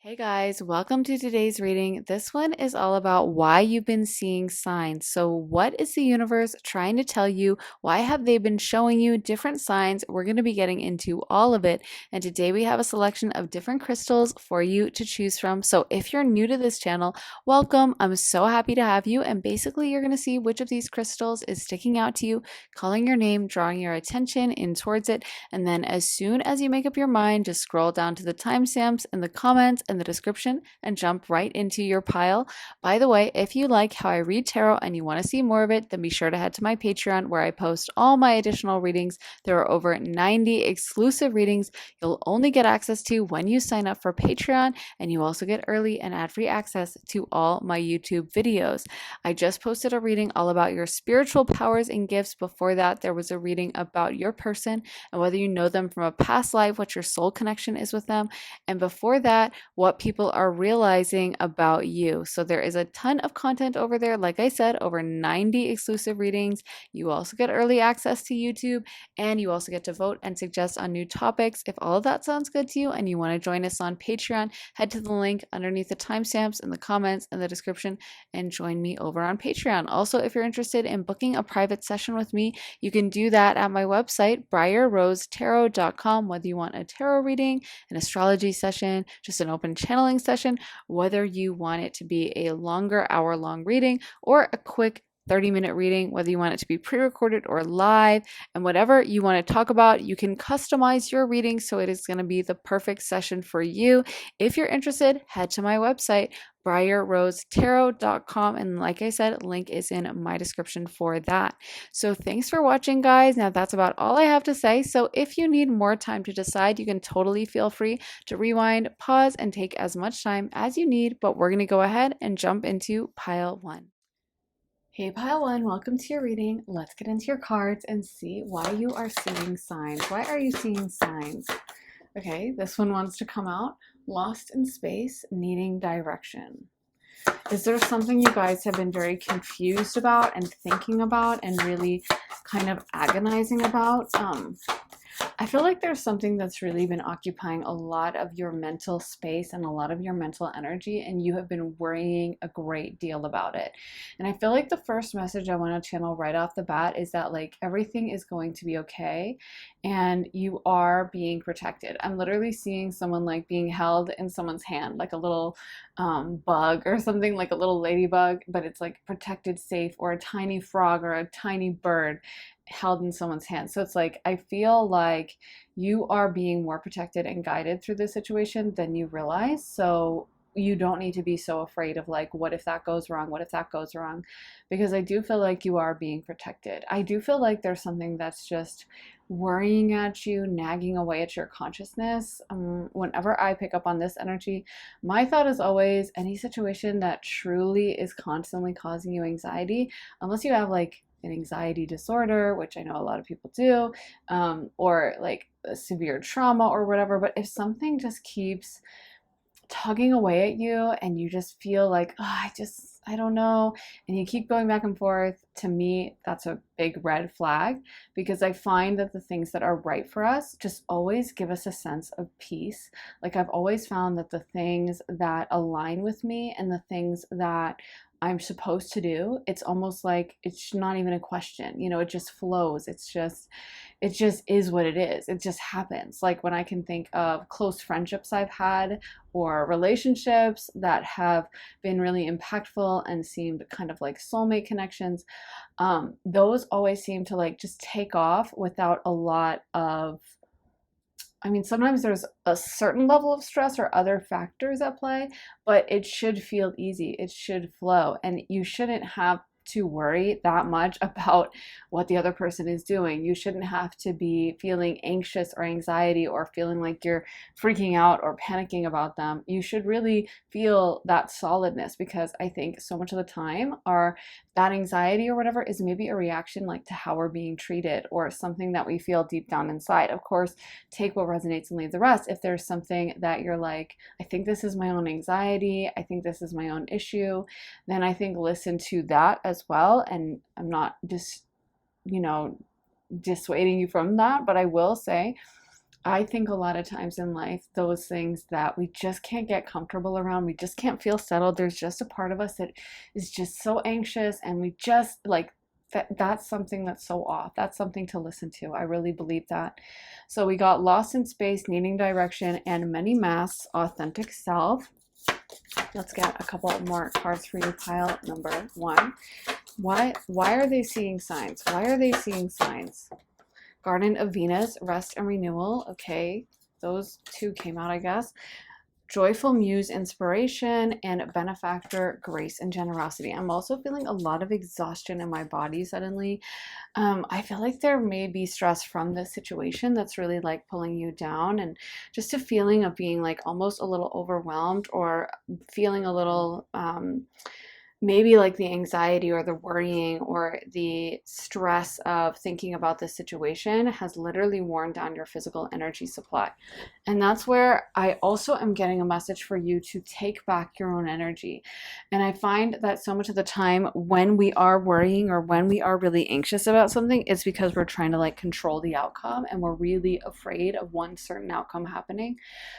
Hey guys, welcome to today's reading. This one is all about why you've been seeing signs. So, what is the universe trying to tell you? Why have they been showing you different signs? We're going to be getting into all of it. And today we have a selection of different crystals for you to choose from. So, if you're new to this channel, welcome. I'm so happy to have you. And basically, you're going to see which of these crystals is sticking out to you, calling your name, drawing your attention in towards it. And then, as soon as you make up your mind, just scroll down to the timestamps in the comments and the description and jump right into your pile. By the way, if you like how I read tarot and you want to see more of it, then be sure to head to my Patreon where I post all my additional readings. There are over 90 exclusive readings you'll only get access to when you sign up for Patreon, and you also get early and ad-free access to all my YouTube videos. I just posted a reading all about your spiritual powers and gifts. Before that, there was a reading about your person and whether you know them from a past life, what your soul connection is with them. And before that, what people are realizing about you. So there is a ton of content over there. Like I said, over 90 exclusive readings. You also get early access to YouTube, and you also get to vote and suggest on new topics. If all of that sounds good to you and you want to join us on Patreon, head to the link underneath the timestamps in the comments and the description and join me over on Patreon. Also, if you're interested in booking a private session with me, you can do that at my website, briarrosetarot.com, whether you want a tarot reading, an astrology session, just an open channeling session, whether you want it to be a longer hour-long reading or a quick 30-minute reading, whether you want it to be pre-recorded or live, and whatever you want to talk about, you can customize your reading so it is going to be the perfect session for you. If you're interested, head to my website, briarrosetarot.com, and like I said, link is in my description for that. So thanks for watching, guys. Now that's about all I have to say. So if you need more time to decide, you can totally feel free to rewind, pause, and take as much time as you need, but we're going to go ahead and jump into pile one. Hey, pile one, welcome to your reading. Let's get into your cards and see why you are seeing signs. Why are you seeing signs? Okay, this one wants to come out. Lost in space, needing direction. Is there something you guys have been very confused about and thinking about and really kind of agonizing about? I feel like there's something that's really been occupying a lot of your mental space and a lot of your mental energy, and you have been worrying a great deal about it. And I feel like the first message I want to channel right off the bat is that like everything is going to be okay and you are being protected. I'm literally seeing someone like being held in someone's hand, like a little bug or something, like a little ladybug, but it's like protected, safe, or a tiny frog or a tiny bird held in someone's hand. So it's like, I feel like you are being more protected and guided through this situation than you realize. So you don't need to be so afraid of like, what if that goes wrong? What if that goes wrong? Because I do feel like you are being protected. I do feel like there's something that's just worrying at you, nagging away at your consciousness. Whenever I pick up on this energy, my thought is always any situation that truly is constantly causing you anxiety, unless you have like an anxiety disorder, which I know a lot of people do, or like a severe trauma or whatever. But if something just keeps tugging away at you and you just feel like, oh, I don't know, and you keep going back and forth, to me, that's a big red flag, because I find that the things that are right for us just always give us a sense of peace. Like I've always found that the things that align with me and the things that I'm supposed to do, it's almost like it's not even a question, it just flows. It just is what it is. It just happens. Like when I can think of close friendships I've had or relationships that have been really impactful and seemed kind of like soulmate connections, those always seem to like just take off without a lot of, sometimes there's a certain level of stress or other factors at play, but it should feel easy. It should flow, and you shouldn't have to worry that much about what the other person is doing. You shouldn't have to be feeling anxious or anxiety or feeling like you're freaking out or panicking about them. You should really feel that solidness, because I think so much of the time that anxiety or whatever is maybe a reaction like to how we're being treated or something that we feel deep down inside. Of course, take what resonates and leave the rest. If there's something that you're like, I think this is my own anxiety, I think this is my own issue, then I think listen to that as well. And I'm not just, dissuading you from that, but I will say, I think a lot of times in life, those things that we just can't get comfortable around, we just can't feel settled. There's just a part of us that is just so anxious, and we just like that's something that's so off. That's something to listen to. I really believe that. So we got lost in space, needing direction, and many masks, authentic self. Let's get a couple more cards for you. Pile number one. Why are they seeing signs? Why are they seeing signs? Garden of Venus, rest and renewal. Okay, those two came out, I guess. Joyful muse, inspiration, and benefactor, grace and generosity. I'm also feeling a lot of exhaustion in my body suddenly. I feel like there may be stress from this situation that's really like pulling you down, and just a feeling of being like almost a little overwhelmed, or feeling a little maybe like the anxiety or the worrying or the stress of thinking about this situation has literally worn down your physical energy supply. And that's where I also am getting a message for you to take back your own energy. And I find that so much of the time when we are worrying or when we are really anxious about something, it's because we're trying to like control the outcome, and we're really afraid of one certain outcome happening.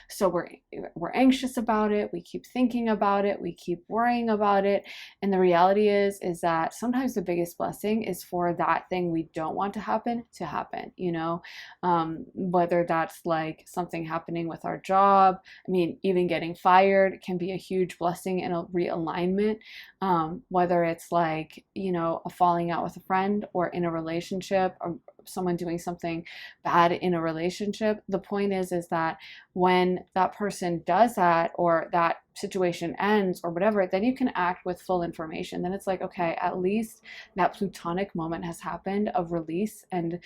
So we're anxious about it, we keep thinking about it, we keep worrying about it. And the reality is that sometimes the biggest blessing is for that thing we don't want to happen, you know, whether that's like something happening with our job. I mean, even getting fired can be a huge blessing and a realignment. Whether it's like, you know, a falling out with a friend, or in a relationship, or someone doing something bad in a relationship. The point is that when that person does that, or that situation ends or whatever, then you can act with full information. Then it's like, okay, at least that plutonic moment has happened of release and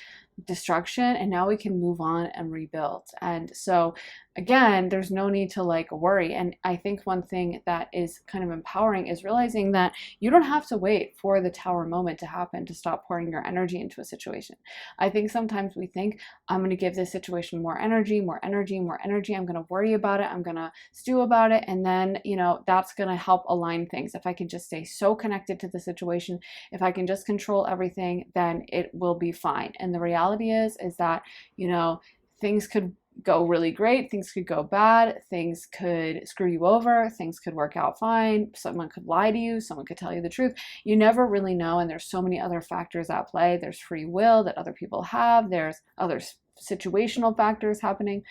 destruction, and now we can move on and rebuild. And so again, there's no need to like worry. And I think one thing that is kind of empowering is realizing that you don't have to wait for the tower moment to happen to stop pouring your energy into a situation. I think sometimes we think, I'm going to give this situation more energy, more energy, more energy. I'm going to worry about it. I'm going to stew about it. And then, you know, that's going to help align things. If I can just stay so connected to the situation, if I can just control everything, then it will be fine. And the reality is that, you know, things could go really great, things could go bad, things could screw you over, things could work out fine, someone could lie to you, someone could tell you the truth. You never really know, and there's so many other factors at play. There's free will that other people have, there's other situational factors happening.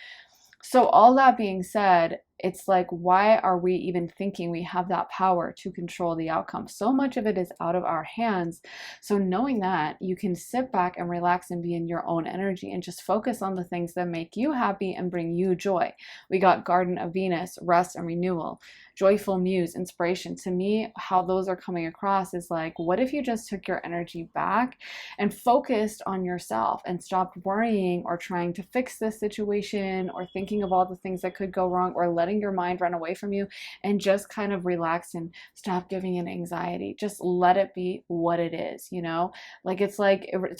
So all that being said, it's like, why are we even thinking we have that power to control the outcome? So much of it is out of our hands. So knowing that, you can sit back and relax and be in your own energy and just focus on the things that make you happy and bring you joy. We got Garden of Venus, rest and renewal. Joyful muse, inspiration. To me, how those are coming across is like, what if you just took your energy back and focused on yourself and stopped worrying or trying to fix this situation or thinking of all the things that could go wrong, or letting your mind run away from you, and just kind of relax and stop giving it anxiety. Just let it be what it is, you know? Like it's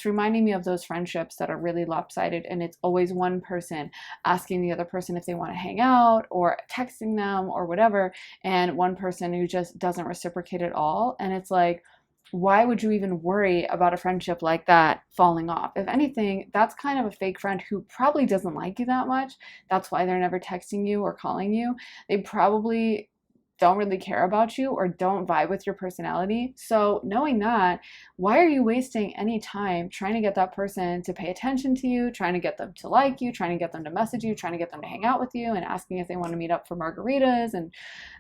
reminding me of those friendships that are really lopsided, and it's always one person asking the other person if they want to hang out, or texting them or whatever, and one person who just doesn't reciprocate at all. And it's like, why would you even worry about a friendship like that falling off? If anything, that's kind of a fake friend who probably doesn't like you that much. That's why they're never texting you or calling you. They probably don't really care about you or don't vibe with your personality. So knowing that, why are you wasting any time trying to get that person to pay attention to you, trying to get them to like you, trying to get them to message you, trying to get them to hang out with you, and asking if they want to meet up for margaritas, and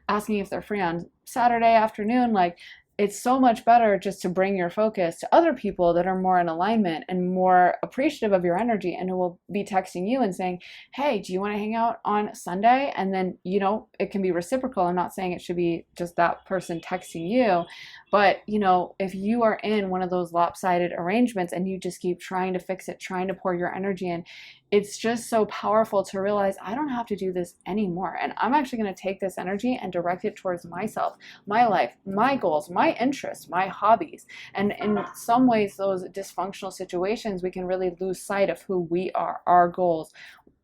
asking if they're free on Saturday afternoon? Like, it's so much better just to bring your focus to other people that are more in alignment and more appreciative of your energy, and who will be texting you and saying, hey, do you want to hang out on Sunday? And then, you know, it can be reciprocal. I'm not saying it should be just that person texting you, but, you know, if you are in one of those lopsided arrangements and you just keep trying to fix it, trying to pour your energy in, it's just so powerful to realize, I don't have to do this anymore. And I'm actually going to take this energy and direct it towards myself, my life, my goals, my interests, my hobbies. And in some ways, those dysfunctional situations, we can really lose sight of who we are, our goals,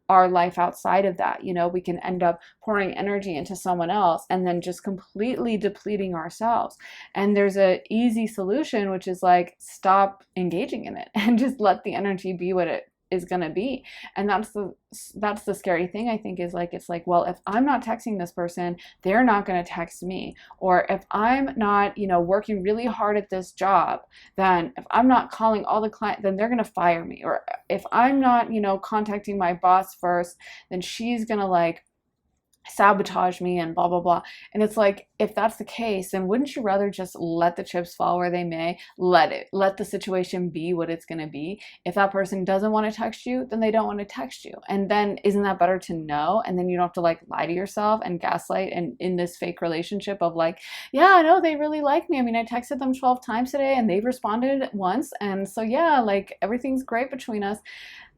our life outside of that. You know, we can end up pouring energy into someone else and then just completely depleting ourselves. And there's a easy solution, which is like, stop engaging in it and just let the energy be what it is going to be. And that's the scary thing, I think, is like, it's like, well, if I'm not texting this person, they're not going to text me. Or if I'm not, working really hard at this job, then if I'm not calling all the clients, then they're going to fire me. Or if I'm not, contacting my boss first, then she's going to like sabotage me and blah blah blah. And it's like, if that's the case, then wouldn't you rather just let the chips fall where they may, let the situation be what it's going to be? If that person doesn't want to text you, then they don't want to text you, and then isn't that better to know? And then you don't have to like lie to yourself and gaslight and in this fake relationship of like, yeah, no, they really like me. I mean, I texted them 12 times today and they've responded once, and so yeah, like everything's great between us.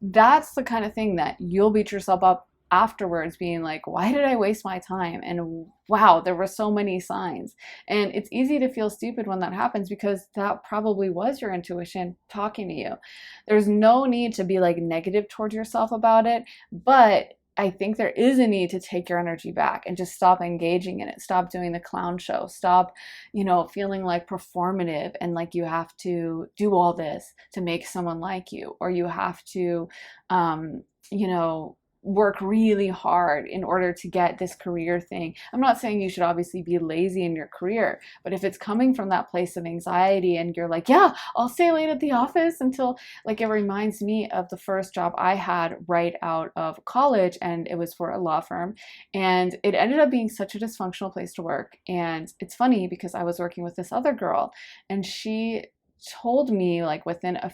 That's the kind of thing that you'll beat yourself up afterwards, being like, why did I waste my time? And wow, there were so many signs. And it's easy to feel stupid when that happens, because that probably was your intuition talking to you. There's no need to be like negative towards yourself about it, but I think there is a need to take your energy back and just stop engaging in it. Stop doing the clown show. Stop, feeling like performative and like you have to do all this to make someone like you, or you have to, work really hard in order to get this career thing. I'm not saying you should obviously be lazy in your career, but if it's coming from that place of anxiety and you're like, yeah, I'll stay late at the office until, like, it reminds me of the first job I had right out of college, and it was for a law firm, and it ended up being such a dysfunctional place to work. And it's funny because I was working with this other girl, and she told me, like, within a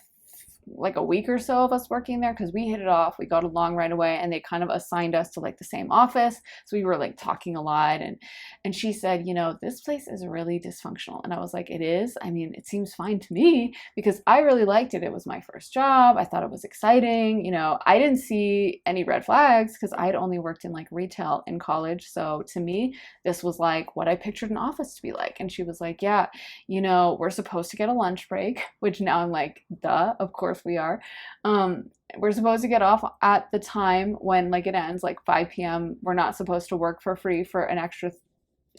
week or so of us working there, because we hit it off, we got along right away, and they kind of assigned us to like the same office, so we were like talking a lot. And she said, this place is really dysfunctional. And I was like, it is? I mean, it seems fine to me, because I really liked it. It was my first job. I thought it was exciting. I didn't see any red flags because I had only worked in like retail in college, so to me this was like what I pictured an office to be like. And she was like, yeah, we're supposed to get a lunch break, which now I'm like, duh, of course we are. We're supposed to get off at the time when like it ends, like 5 p.m. We're not supposed to work for free for an extra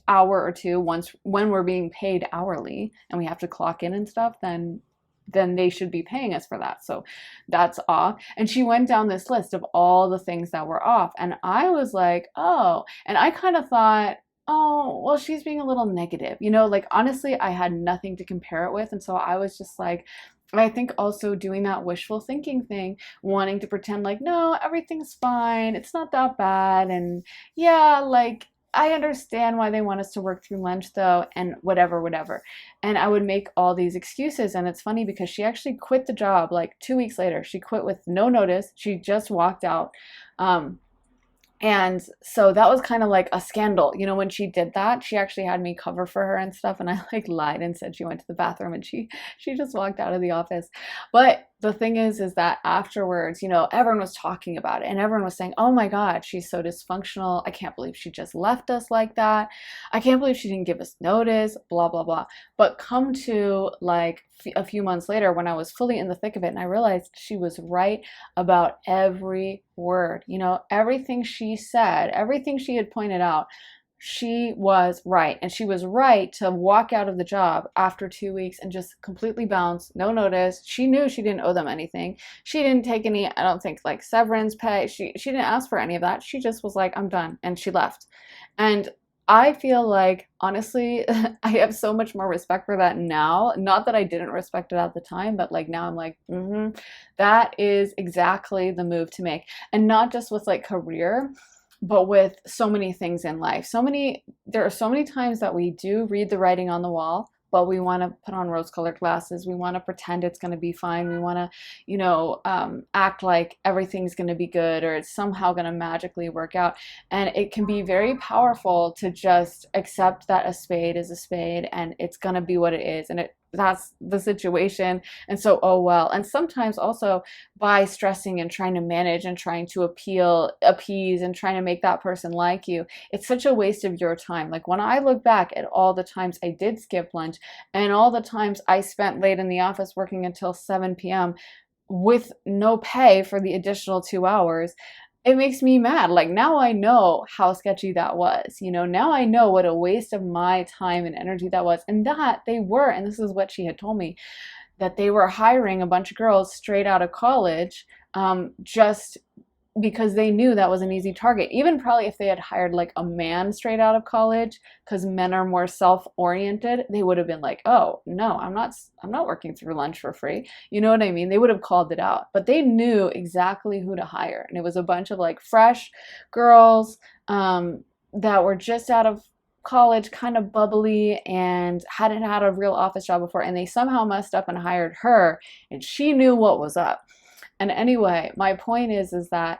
hour or two when we're being paid hourly and we have to clock in and stuff, then they should be paying us for that. So that's off. And she went down this list of all the things that were off, and I was like, oh. And I kind of thought, oh, well, she's being a little negative, like honestly I had nothing to compare it with. And so I was just like, I think also doing that wishful thinking thing, wanting to pretend like, no, everything's fine, it's not that bad, and yeah, like I understand why they want us to work through lunch though, and whatever. And I would make all these excuses. And it's funny because she actually quit the job like 2 weeks later. She quit with no notice. She just walked out. And so that was kind of like a scandal. When she did that, she actually had me cover for her and stuff. And I like lied and said she went to the bathroom, and she just walked out of the office. But the thing is that afterwards, everyone was talking about it, and everyone was saying, oh my God, she's so dysfunctional. I can't believe she just left us like that. I can't believe she didn't give us notice, blah, blah, blah. But come to like a few months later, when I was fully in the thick of it, and I realized she was right about every word, everything she said, everything she had pointed out, she was right. And she was right to walk out of the job after 2 weeks and just completely bounce, no notice. She knew she didn't owe them anything. She didn't take any, I don't think, like severance pay. She didn't ask for any of that. She just was like, I'm done. And she left. And I feel like, honestly, I have so much more respect for that now. Not that I didn't respect it at the time, but like now I'm like, that is exactly the move to make. And not just with like career, but with so many things in life. There are so many times that we do read the writing on the wall, but we want to put on rose-colored glasses. We want to pretend it's going to be fine. We want to, act like everything's going to be good, or it's somehow going to magically work out. And it can be very powerful to just accept that a spade is a spade, and it's going to be what it is. And that's the situation. And so, oh well. And sometimes also by stressing and trying to manage and trying to appease and trying to make that person like you, it's such a waste of your time. Like when I look back at all the times I did skip lunch and all the times I spent late in the office working until 7 p.m. with no pay for the additional 2 hours, it makes me mad. Like now I know how sketchy that was. Now I know what a waste of my time and energy that was. And that they were, and this is what she had told me, that they were hiring a bunch of girls straight out of college just because they knew that was an easy target. Even probably if they had hired like a man straight out of college, because men are more self-oriented, they would have been like, oh no, I'm not working through lunch for free. You know what I mean? They would have called it out. But they knew exactly who to hire. And it was a bunch of like fresh girls that were just out of college, kind of bubbly, and hadn't had a real office job before, and they somehow messed up and hired her, and she knew what was up. And anyway, my point is that,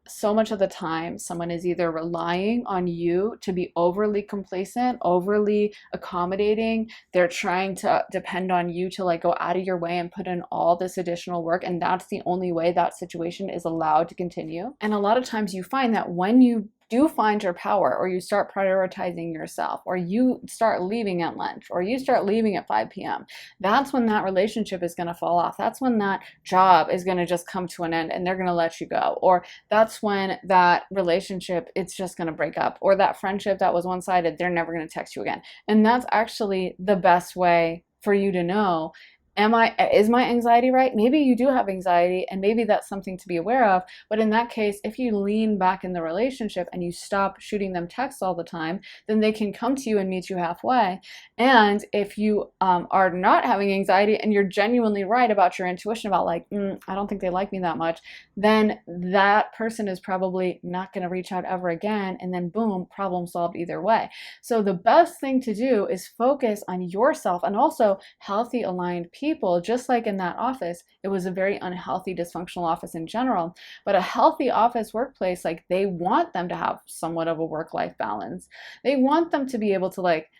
so much of the time someone is either relying on you to be overly complacent, overly accommodating. They're trying to depend on you to like go out of your way and put in all this additional work. And that's the only way that situation is allowed to continue. And a lot of times you find that when you do find your power, or you start prioritizing yourself, or you start leaving at lunch, or you start leaving at 5 p.m., that's when that relationship is going to fall off. That's when that job is going to just come to an end and they're going to let you go. Or that's when that relationship, it's just going to break up. Or that friendship that was one-sided, they're never going to text you again. And that's actually the best way for you to know, is my anxiety right? Maybe you do have anxiety, and maybe that's something to be aware of. But in that case, if you lean back in the relationship and you stop shooting them texts all the time, then they can come to you and meet you halfway. And if you are not having anxiety and you're genuinely right about your intuition about like, I don't think they like me that much, then that person is probably not going to reach out ever again. And then boom, problem solved either way. So the best thing to do is focus on yourself, and also healthy, aligned people. Just like in that office, it was a very unhealthy, dysfunctional office in general. But a healthy office workplace, like, they want them to have somewhat of a work-life balance. They want them to be able to, like,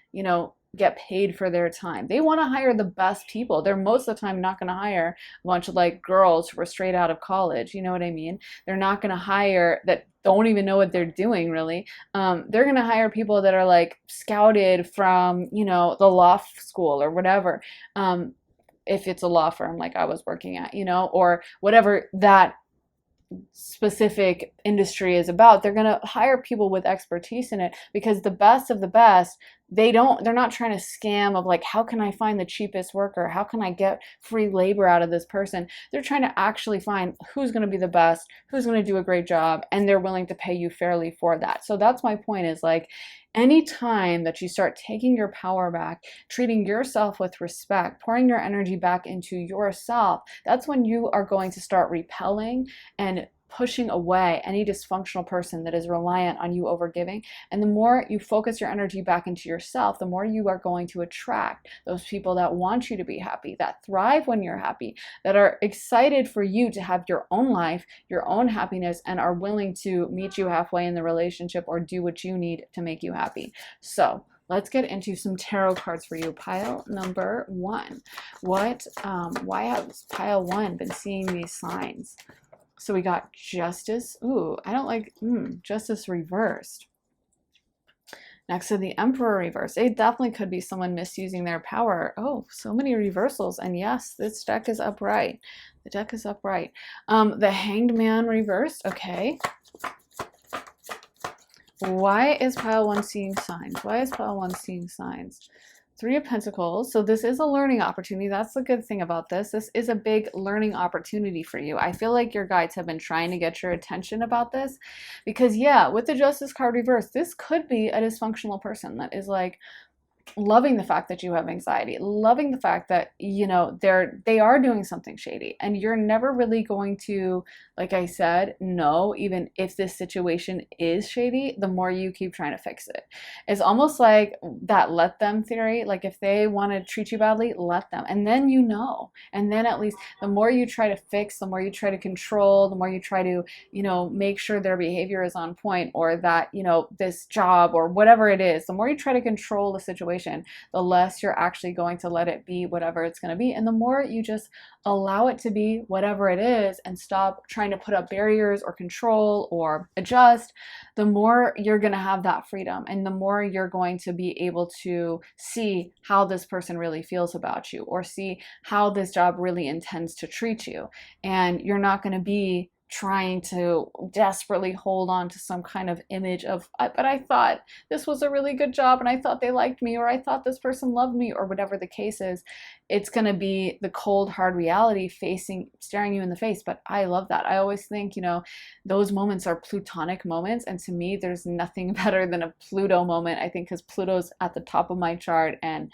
get paid for their time. They want to hire the best people. They're most of the time not going to hire a bunch of like girls who are straight out of college. You know what I mean? They're not going to hire that don't even know what they're doing really. They're going to hire people that are like scouted from, the law school or whatever. If it's a law firm like I was working at, or whatever that specific industry is about, they're going to hire people with expertise in it, because the best of the best, they're not trying to scam of like, how can I find the cheapest worker? How can I get free labor out of this person? They're trying to actually find who's going to be the best, who's going to do a great job, and they're willing to pay you fairly for that. So that's my point, is like, anytime that you start taking your power back, treating yourself with respect, pouring your energy back into yourself, that's when you are going to start repelling and pushing away any dysfunctional person that is reliant on you overgiving. And the more you focus your energy back into yourself, the more you are going to attract those people that want you to be happy, that thrive when you're happy, that are excited for you to have your own life, your own happiness, and are willing to meet you halfway in the relationship or do what you need to make you happy. So let's get into some tarot cards for you. Pile number 1. Why has pile 1 been seeing these signs? So we got Justice. Ooh, I don't like Justice reversed. Next to the Emperor reversed. It definitely could be someone misusing their power. Oh, so many reversals. And yes, this deck is upright. The deck is upright. The Hanged Man reversed. Okay. Why is pile 1 seeing signs? Why is pile 1 seeing signs? 3 of Pentacles. So this is a learning opportunity. That's the good thing about this. This is a big learning opportunity for you. I feel like your guides have been trying to get your attention about this, because yeah, with the Justice card reversed, this could be a dysfunctional person that is like loving the fact that you have anxiety, loving the fact that, they are doing something shady, and you're never really going to, like I said, know, even if this situation is shady, the more you keep trying to fix it. It's almost like that let them theory. Like, if they want to treat you badly, let them. And then and then at least the more you try to fix, the more you try to control, the more you try to, make sure their behavior is on point, or that, this job or whatever it is, the more you try to control the situation, the less you're actually going to let it be whatever it's going to be. And the more you just allow it to be whatever it is and stop trying to put up barriers or control or adjust, the more you're going to have that freedom, and the more you're going to be able to see how this person really feels about you, or see how this job really intends to treat you. And you're not going to be trying to desperately hold on to some kind of image of, but I thought this was a really good job and I thought they liked me, or I thought this person loved me, or whatever the case is. It's going to be the cold, hard reality staring you in the face. But I love that. I always think, those moments are plutonic moments. And to me, there's nothing better than a Pluto moment, I think, because Pluto's at the top of my chart and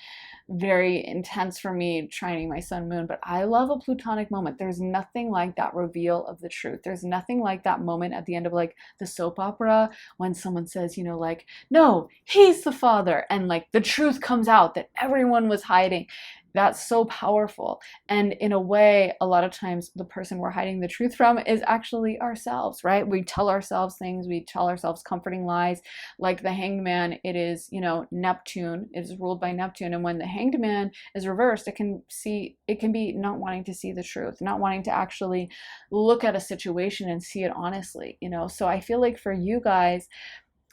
very intense for me, trining my sun moon. But I love a plutonic moment. There's nothing like that reveal of the truth. There's nothing like that moment at the end of like the soap opera when someone says, like, no, he's the father, and like the truth comes out that everyone was hiding. That's so powerful. And in a way, a lot of times the person we're hiding the truth from is actually ourselves, right? We tell ourselves things, we tell ourselves comforting lies. Like the Hanged Man, it is, Neptune, it is ruled by Neptune. And when the Hanged Man is reversed, it can be not wanting to see the truth, not wanting to actually look at a situation and see it honestly, So I feel like for you guys,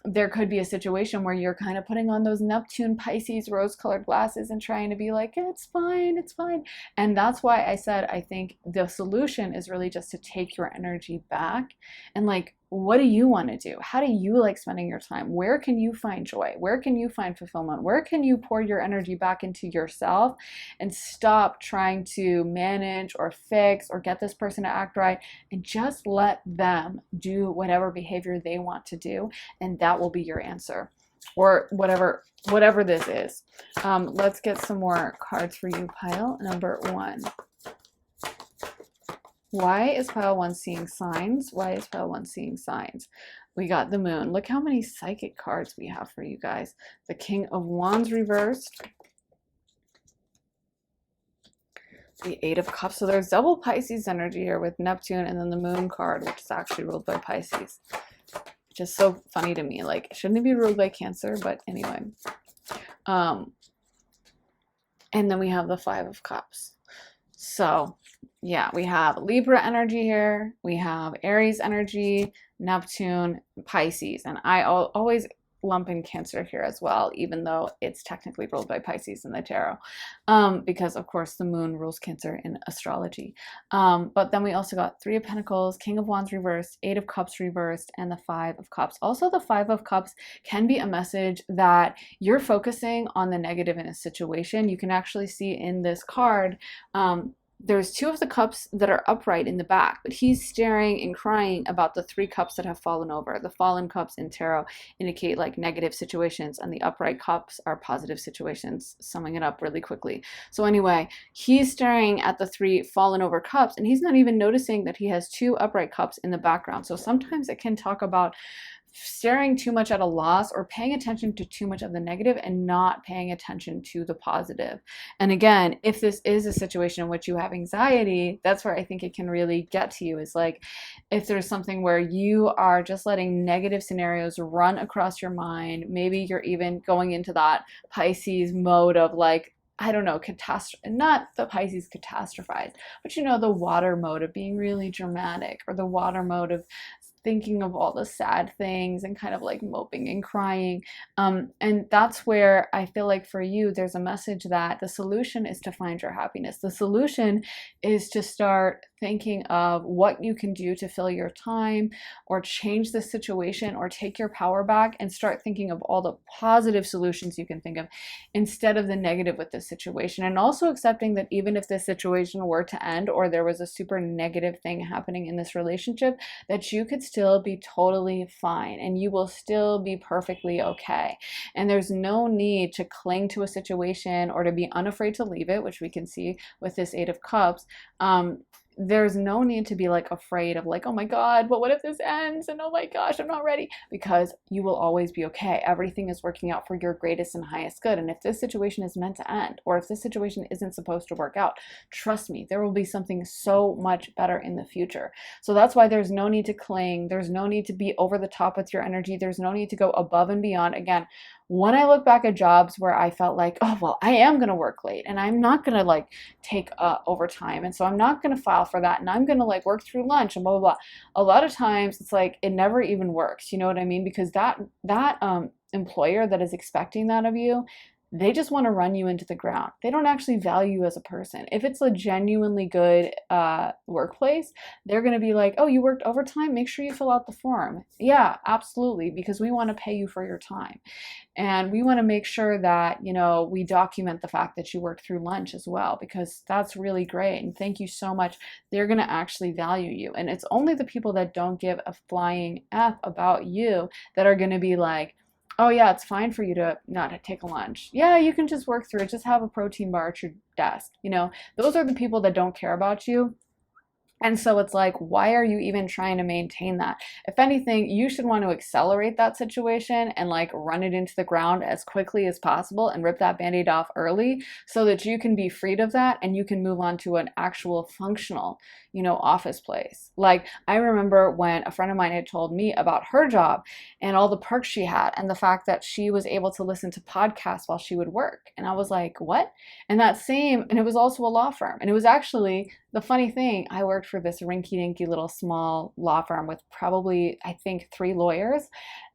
there could be a situation where you're kind of putting on those Neptune Pisces rose-colored glasses and trying to be like, it's fine, it's fine. And that's why I said I think the solution is really just to take your energy back and like, what do you want to do? How do you like spending your time? Where can you find joy? Where can you find fulfillment? Where can you pour your energy back into yourself and stop trying to manage or fix or get this person to act right, and just let them do whatever behavior they want to do, and that will be your answer, or whatever this is. Let's get some more cards for you, pile number 1. Why is pile 1 seeing signs? Why is pile 1 seeing signs? We got the moon. Look how many psychic cards we have for you guys. The King of Wands reversed. The 8 of Cups. So there's double Pisces energy here with Neptune, and then the moon card, which is actually ruled by Pisces. Just so funny to me. Like, shouldn't it be ruled by Cancer? But anyway. And then we have the 5 of Cups. So yeah, we have Libra energy here, we have Aries energy, Neptune, Pisces, and I always lump in Cancer here as well, even though it's technically ruled by Pisces in the tarot, because of course the moon rules Cancer in astrology. But then we also got 3 of Pentacles, King of Wands reversed, 8 of Cups reversed, and the 5 of Cups. Also, the 5 of Cups can be a message that you're focusing on the negative in a situation. You can actually see in this card, there's 2 of the cups that are upright in the back, but he's staring and crying about the 3 cups that have fallen over. The fallen cups in tarot indicate like negative situations, and the upright cups are positive situations, summing it up really quickly. So anyway, he's staring at the 3 fallen over cups, and he's not even noticing that he has 2 upright cups in the background. So sometimes it can talk about staring too much at a loss or paying attention to too much of the negative and not paying attention to the positive. And again, if this is a situation in which you have anxiety, that's where I think it can really get to you, is like if there's something where you are just letting negative scenarios run across your mind, maybe you're even going into that Pisces mode of like, I don't know, not the Pisces catastrophize, but the water mode of being really dramatic, or the water mode of thinking of all the sad things and kind of like moping and crying. And that's where I feel like for you, there's a message that the solution is to find your happiness. The solution is to start thinking of what you can do to fill your time or change the situation or take your power back, and start thinking of all the positive solutions you can think of instead of the negative with this situation. And also accepting that even if this situation were to end, or there was a super negative thing happening in this relationship, that you could still be totally fine and you will still be perfectly okay. And there's no need to cling to a situation or to be unafraid to leave it, which we can see with this 8 of Cups. There's no need to be like afraid of like, oh my God, but what if this ends? And oh my gosh, I'm not ready, because you will always be okay. Everything is working out for your greatest and highest good. And if this situation is meant to end, or if this situation isn't supposed to work out, trust me, there will be something so much better in the future. So that's why there's no need to cling. There's no need to be over the top with your energy. There's no need to go above and beyond. Again, when I look back at jobs where I felt like, oh, well, I am going to work late and I'm not going to like take overtime. And so I'm not going to file for that. And I'm going to like work through lunch and blah, blah, blah. A lot of times it's like, it never even works. You know what I mean? Because that employer that is expecting that of you, they just want to run you into the ground. They don't actually value you as a person. If it's a genuinely good workplace, they're going to be like, oh, you worked overtime? Make sure you fill out the form. Yeah, absolutely, because we want to pay you for your time. And we want to make sure that, we document the fact that you worked through lunch as well, because that's really great. And thank you so much. They're going to actually value you. And it's only the people that don't give a flying F about you that are going to be like, oh yeah, it's fine for you to not take a lunch. Yeah, you can just work through it. Just have a protein bar at your desk. Those are the people that don't care about you. And so it's like, why are you even trying to maintain that? If anything, you should want to accelerate that situation and like run it into the ground as quickly as possible and rip that band-aid off early so that you can be freed of that and you can move on to an actual functional, office place. Like I remember when a friend of mine had told me about her job and all the perks she had and the fact that she was able to listen to podcasts while she would work. And I was like, what? And it was also a law firm. And it was actually the funny thing, I worked for this rinky-dinky little small law firm with probably, I think, 3 lawyers.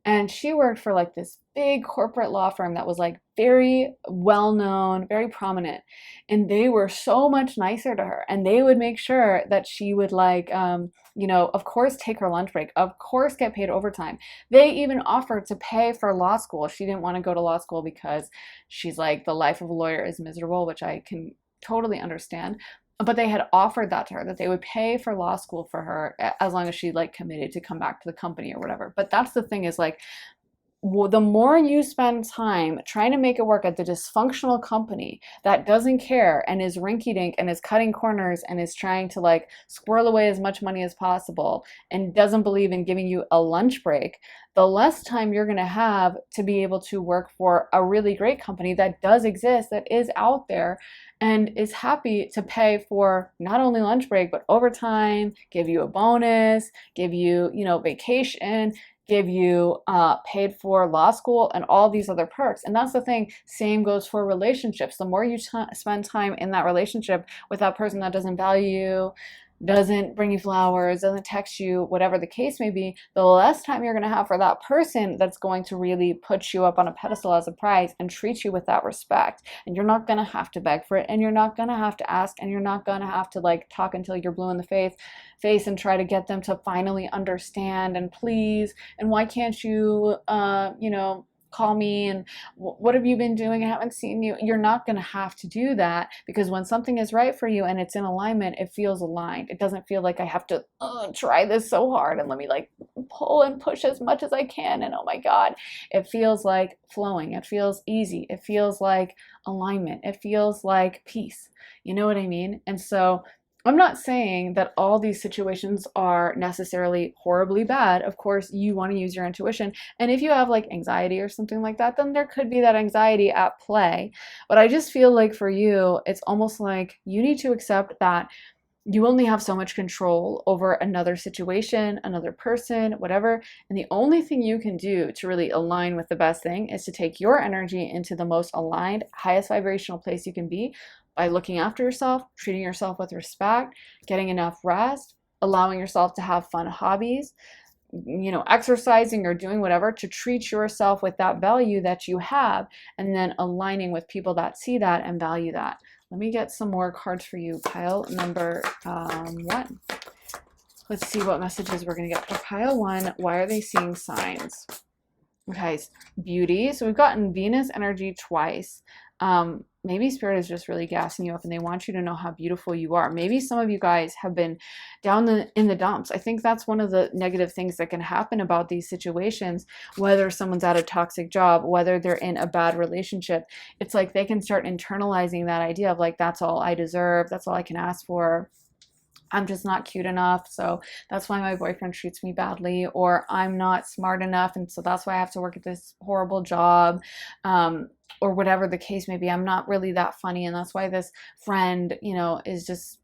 And she worked for like this big corporate law firm that was like very well known, very prominent. And they were so much nicer to her. And they would make sure that she would like, of course, take her lunch break, of course, get paid overtime. They even offered to pay for law school. She didn't want to go to law school because she's like, the life of a lawyer is miserable, which I can totally understand. But they had offered that to her, that they would pay for law school for her as long as she like committed to come back to the company or whatever. But that's the thing, is like, the more you spend time trying to make it work at the dysfunctional company that doesn't care and is rinky-dink and is cutting corners and is trying to like squirrel away as much money as possible and doesn't believe in giving you a lunch break, the less time you're going to have to be able to work for a really great company that does exist, that is out there and is happy to pay for not only lunch break, but overtime, give you a bonus, give you, vacation, give you paid for law school and all these other perks. And that's the thing. Same goes for relationships. The more you spend time in that relationship with that person that doesn't value you, doesn't bring you flowers, doesn't text you, whatever the case may be, the less time you're going to have for that person that's going to really put you up on a pedestal as a prize and treat you with that respect. And you're not going to have to beg for it, and you're not going to have to ask, and you're not going to have to like talk until you're blue in the face and try to get them to finally understand and please, and why can't you call me, and what have you been doing? I haven't seen you. You're not going to have to do that, because when something is right for you and it's in alignment, it feels aligned. It doesn't feel like I have to try this so hard and let me like pull and push as much as I can, and oh my God. It feels like flowing. It feels easy. It feels like alignment. It feels like peace. You know what I mean? And so I'm not saying that all these situations are necessarily horribly bad. Of course, you want to use your intuition. And if you have like anxiety or something like that, then there could be that anxiety at play. But I just feel like for you, it's almost like you need to accept that you only have so much control over another situation, another person, whatever. And the only thing you can do to really align with the best thing is to take your energy into the most aligned, highest vibrational place you can be by looking after yourself, treating yourself with respect, getting enough rest, allowing yourself to have fun hobbies, exercising or doing whatever to treat yourself with that value that you have, and then aligning with people that see that and value that. Let me get some more cards for you. Pile number 1. Let's see what messages we're going to get for pile 1. Why are they seeing signs? Okay, beauty. So we've gotten Venus energy twice. Maybe Spirit is just really gassing you up and they want you to know how beautiful you are. Maybe some of you guys have been down in the dumps. I think that's one of the negative things that can happen about these situations, whether someone's at a toxic job, whether they're in a bad relationship. It's like they can start internalizing that idea of like, that's all I deserve. That's all I can ask for. I'm just not cute enough, so that's why my boyfriend treats me badly, or I'm not smart enough, and so that's why I have to work at this horrible job, or whatever the case may be. I'm not really that funny, and that's why this friend, is just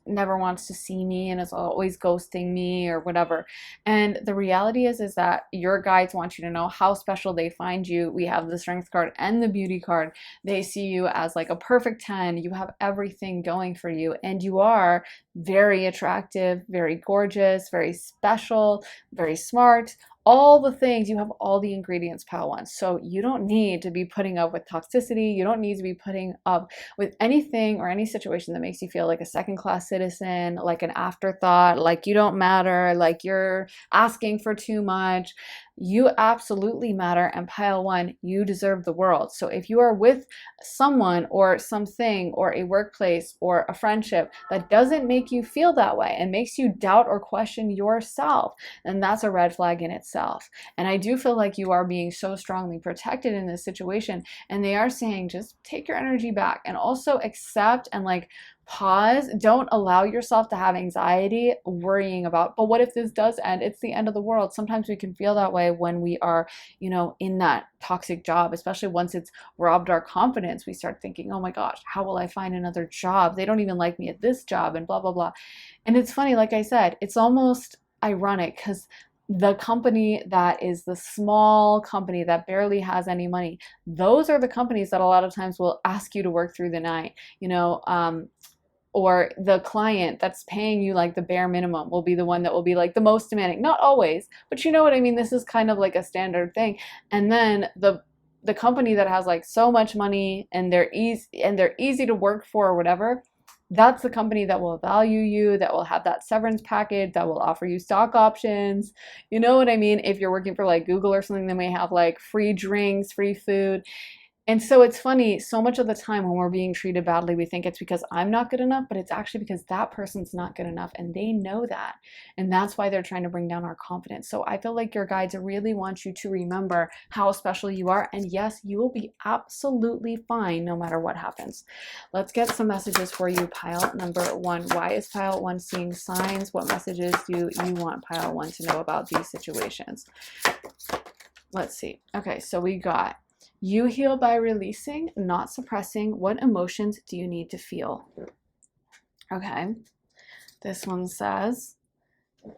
never wants to see me and is always ghosting me or whatever. And the reality is that your guides want you to know how special they find you. We have the Strength card and the Beauty card. They see you as like a perfect 10. You have everything going for you, and you are very attractive, very gorgeous, very special, very smart, all the things, you have all the ingredients, pile one. So you don't need to be putting up with toxicity. You don't need to be putting up with anything or any situation that makes you feel like a second-class citizen, like an afterthought, like you don't matter, like you're asking for too much. You absolutely matter, and pile one, you deserve the world. So if you are with someone or something or a workplace or a friendship that doesn't make you feel that way and makes you doubt or question yourself, then that's a red flag in itself. And I do feel like you are being so strongly protected in this situation, and they are saying just take your energy back and also accept and like pause. Don't allow yourself to have anxiety worrying about, but what if this does end? It's the end of the world. Sometimes we can feel that way when we are, in that toxic job, especially once it's robbed our confidence. We start thinking, oh my gosh, how will I find another job? They don't even like me at this job, and blah, blah, blah. And it's funny, like I said, it's almost ironic because the company that is the small company that barely has any money, those are the companies that a lot of times will ask you to work through the night, or the client that's paying you like the bare minimum will be the one that will be like the most demanding. Not always, but you know what I mean? This is kind of like a standard thing. And then the company that has like so much money and they're easy to work for or whatever, that's the company that will value you, that will have that severance package, that will offer you stock options. You know what I mean? If you're working for like Google or something, they may have like free drinks, free food. And so it's funny, so much of the time when we're being treated badly, we think it's because I'm not good enough, but it's actually because that person's not good enough, and they know that. And that's why they're trying to bring down our confidence. So I feel like your guides really want you to remember how special you are. And yes, you will be absolutely fine no matter what happens. Let's get some messages for you, pile number one. Why is pile one seeing signs? What messages do you want pile one to know about these situations? Let's see. Okay, so we got, you heal by releasing, not suppressing. What emotions do you need to feel? Okay. This one says,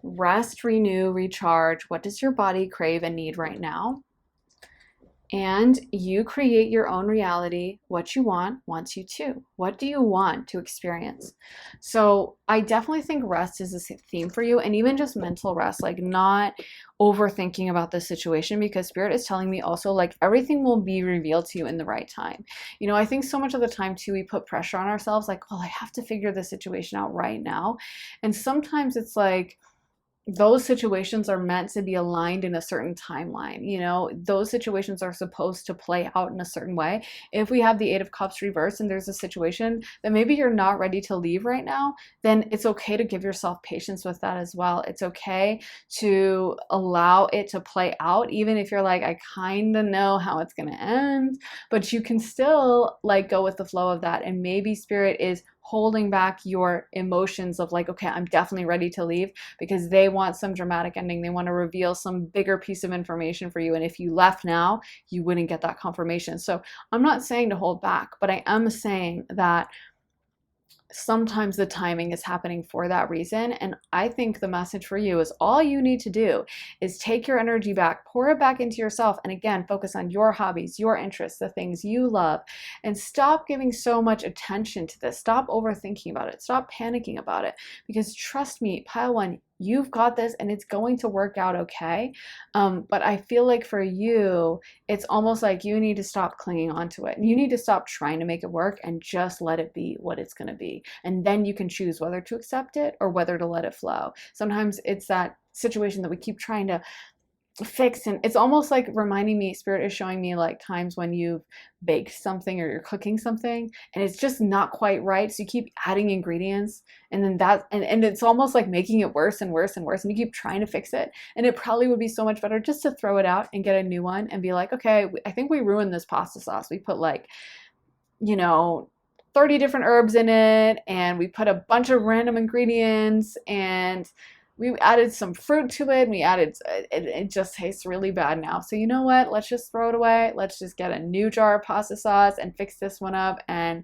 rest, renew, recharge. What does your body crave and need right now? And you create your own reality. What you want wants you to. What do you want to experience? So I definitely think rest is a theme for you, and even just mental rest, like not overthinking about the situation, because Spirit is telling me also like everything will be revealed to you in the right time. I think so much of the time too, we put pressure on ourselves, like, well, I have to figure this situation out right now. And sometimes it's like, those situations are meant to be aligned in a certain timeline. Those situations are supposed to play out in a certain way. If we have the Eight of Cups reversed and there's a situation that maybe you're not ready to leave right now, then it's okay to give yourself patience with that as well. It's okay to allow it to play out, even if you're like, I kind of know how it's going to end, but you can still like go with the flow of that. And maybe Spirit is holding back your emotions of like, okay, I'm definitely ready to leave, because they want some dramatic ending. They want to reveal some bigger piece of information for you. And if you left now, you wouldn't get that confirmation. So I'm not saying to hold back, but I am saying that sometimes the timing is happening for that reason. And I think the message for you is all you need to do is take your energy back, pour it back into yourself, and again, focus on your hobbies, your interests, the things you love, and stop giving so much attention to this. Stop overthinking about it. Stop panicking about it, because trust me, pile one, you've got this and it's going to work out okay. But I feel like for you, it's almost like you need to stop clinging onto it. You need to stop trying to make it work and just let it be what it's going to be. And then you can choose whether to accept it or whether to let it flow. Sometimes it's that situation that we keep trying to fix, and it's almost like reminding me, Spirit is showing me like times when you've baked something or you're cooking something and it's just not quite right, so you keep adding ingredients, and then and it's almost like making it worse and worse and worse, and you keep trying to fix it. And it probably would be so much better just to throw it out and get a new one and be like, okay, I think we ruined this pasta sauce. We put like 30 different herbs in it, and we put a bunch of random ingredients, and we added some fruit to it, and it just tastes really bad now. So you know what? Let's just throw it away. Let's just get a new jar of pasta sauce and fix this one up, and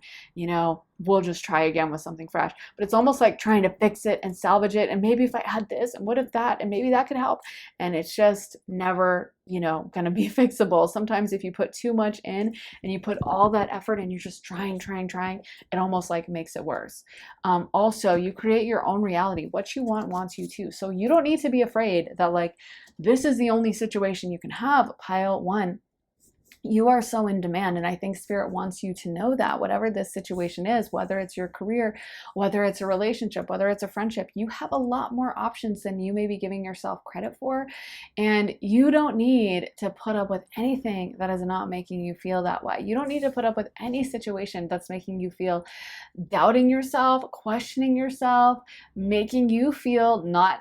we'll just try again with something fresh. But it's almost like trying to fix it and salvage it, and maybe if I had this, and what if that, and maybe that could help. And it's just never going to be fixable. Sometimes if you put too much in and you put all that effort and you're just trying, it almost like makes it worse. Also, you create your own reality. What you want wants you to. So you don't need to be afraid that like this is the only situation you can have, pile one. You are so in demand, and I think Spirit wants you to know that whatever this situation is, whether it's your career, whether it's a relationship, whether it's a friendship, you have a lot more options than you may be giving yourself credit for, and you don't need to put up with anything that is not making you feel that way. You don't need to put up with any situation that's making you feel doubting yourself, questioning yourself, making you feel not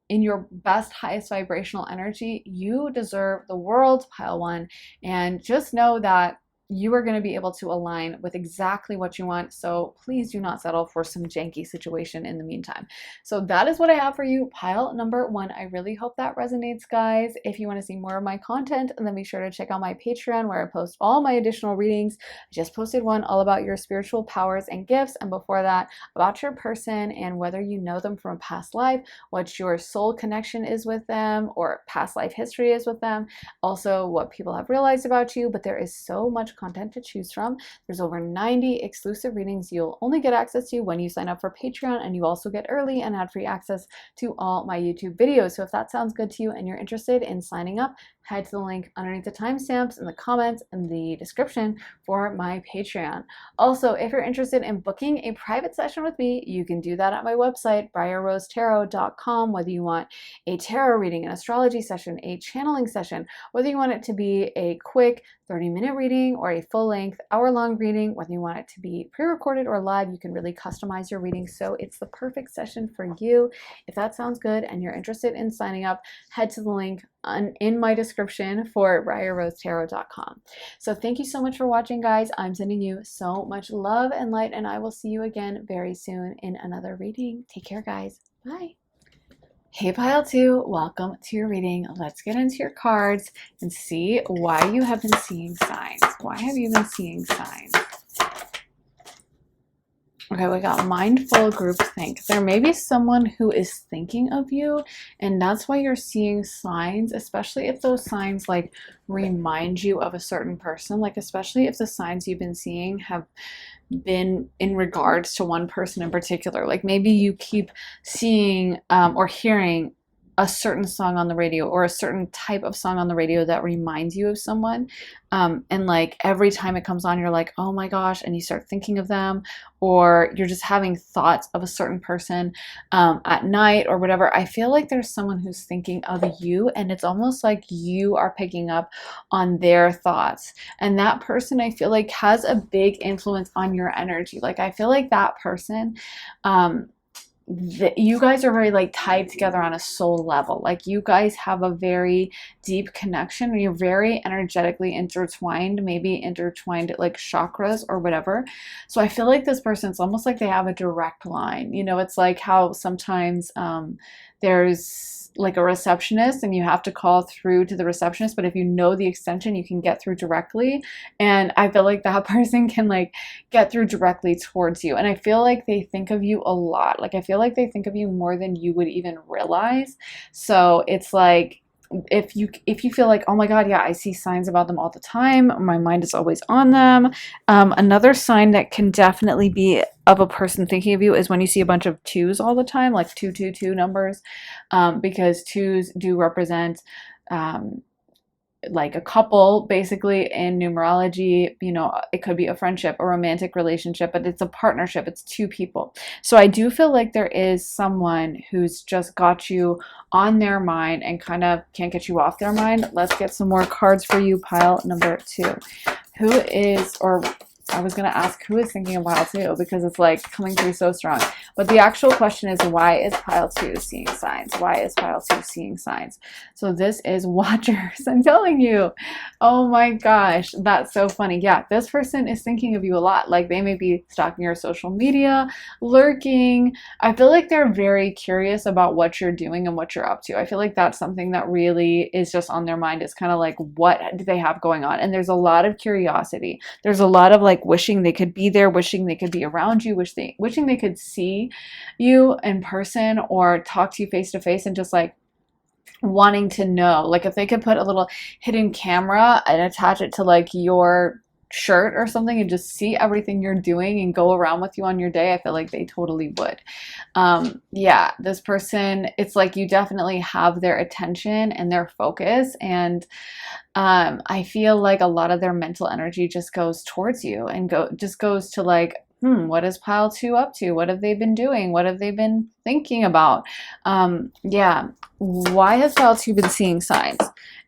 in your best, highest vibrational energy. You deserve the world, pile one, and just know that you are going to be able to align with exactly what you want. So please do not settle for some janky situation in the meantime. So that is what I have for you, pile number one. I really hope that resonates, guys. If you want to see more of my content, then be sure to check out my Patreon, where I post all my additional readings. I just posted one all about your spiritual powers and gifts, and before that, about your person and whether you know them from a past life, what your soul connection is with them, or past life history is with them. Also, what people have realized about you. But there is so much content to choose from. There's over 90 exclusive readings you'll only get access to when you sign up for Patreon, and you also get early and ad-free access to all my YouTube videos. So if that sounds good to you and you're interested in signing up, head to the link underneath the timestamps in the comments and the description for my Patreon. Also, if you're interested in booking a private session with me, you can do that at my website, briarrosetarot.com. Whether you want a tarot reading, an astrology session, a channeling session, whether you want it to be a quick 30-minute reading or a full-length hour-long reading, whether you want it to be pre-recorded or live, you can really customize your reading, so it's the perfect session for you. If that sounds good and you're interested in signing up, head to the link in my description for briarrosetarot.com. So thank you so much for watching, guys. I'm sending you so much love and light, and I will see you again very soon in another reading. Take care, guys. Bye. Hey, pile two, welcome to your reading. Let's get into your cards and see why you have been seeing signs. Why have you been seeing signs? Okay, we got mindful groupthink. There may be someone who is thinking of you, and that's why you're seeing signs, especially if those signs like remind you of a certain person, like especially if the signs you've been seeing have been in regards to one person in particular. Like maybe you keep seeing or hearing a certain song on the radio, or a certain type of song on the radio that reminds you of someone, and like every time it comes on you're like, oh my gosh, and you start thinking of them, or you're just having thoughts of a certain person at night or whatever. I feel like there's someone who's thinking of you, and it's almost like you are picking up on their thoughts, and that person, I feel like, has a big influence on your energy. Like I feel like that person, you guys are very like tied together on a soul level. Like you guys have a very deep connection. You're very energetically intertwined, maybe intertwined like chakras or whatever. So I feel like this person, it's almost like they have a direct line. You know, it's like how sometimes there's like a receptionist and you have to call through to the receptionist, but if you know the extension, you can get through directly. And I feel like that person can like get through directly towards you. And I feel like they think of you a lot. Like I feel like they think of you more than you would even realize. So it's like, if you feel like, oh my God, yeah, I see signs about them all the time, my mind is always on them. Another sign that can definitely be of a person thinking of you is when you see a bunch of twos all the time, like 222 numbers, because twos do represent like a couple basically in numerology. You know, it could be a friendship, a romantic relationship, but it's a partnership. It's two people. So I do feel like there is someone who's just got you on their mind and kind of can't get you off their mind. Let's get some more cards for you, pile number two. Who is, or I was going to ask who is thinking of pile two, because it's like coming through so strong. But the actual question is, why is pile two seeing signs? Why is pile two seeing signs? So this is watchers. I'm telling you. Oh my gosh. That's so funny. Yeah, this person is thinking of you a lot. Like they may be stalking your social media, lurking. I feel like they're very curious about what you're doing and what you're up to. I feel like that's something that really is just on their mind. It's kind of like, what do they have going on? And there's a lot of curiosity. There's a lot of like wishing they could be there, wishing they could be around you, wishing they could see you in person or talk to you face to face, and just like wanting to know, like if they could put a little hidden camera and attach it to like your shirt or something and just see everything you're doing and go around with you on your day, I feel like they totally would. Yeah, this person, it's like you definitely have their attention and their focus, and I feel like a lot of their mental energy just goes towards you and just goes to like, what is pile two up to? What have they been doing? What have they been thinking about? Yeah, why has pile two been seeing signs?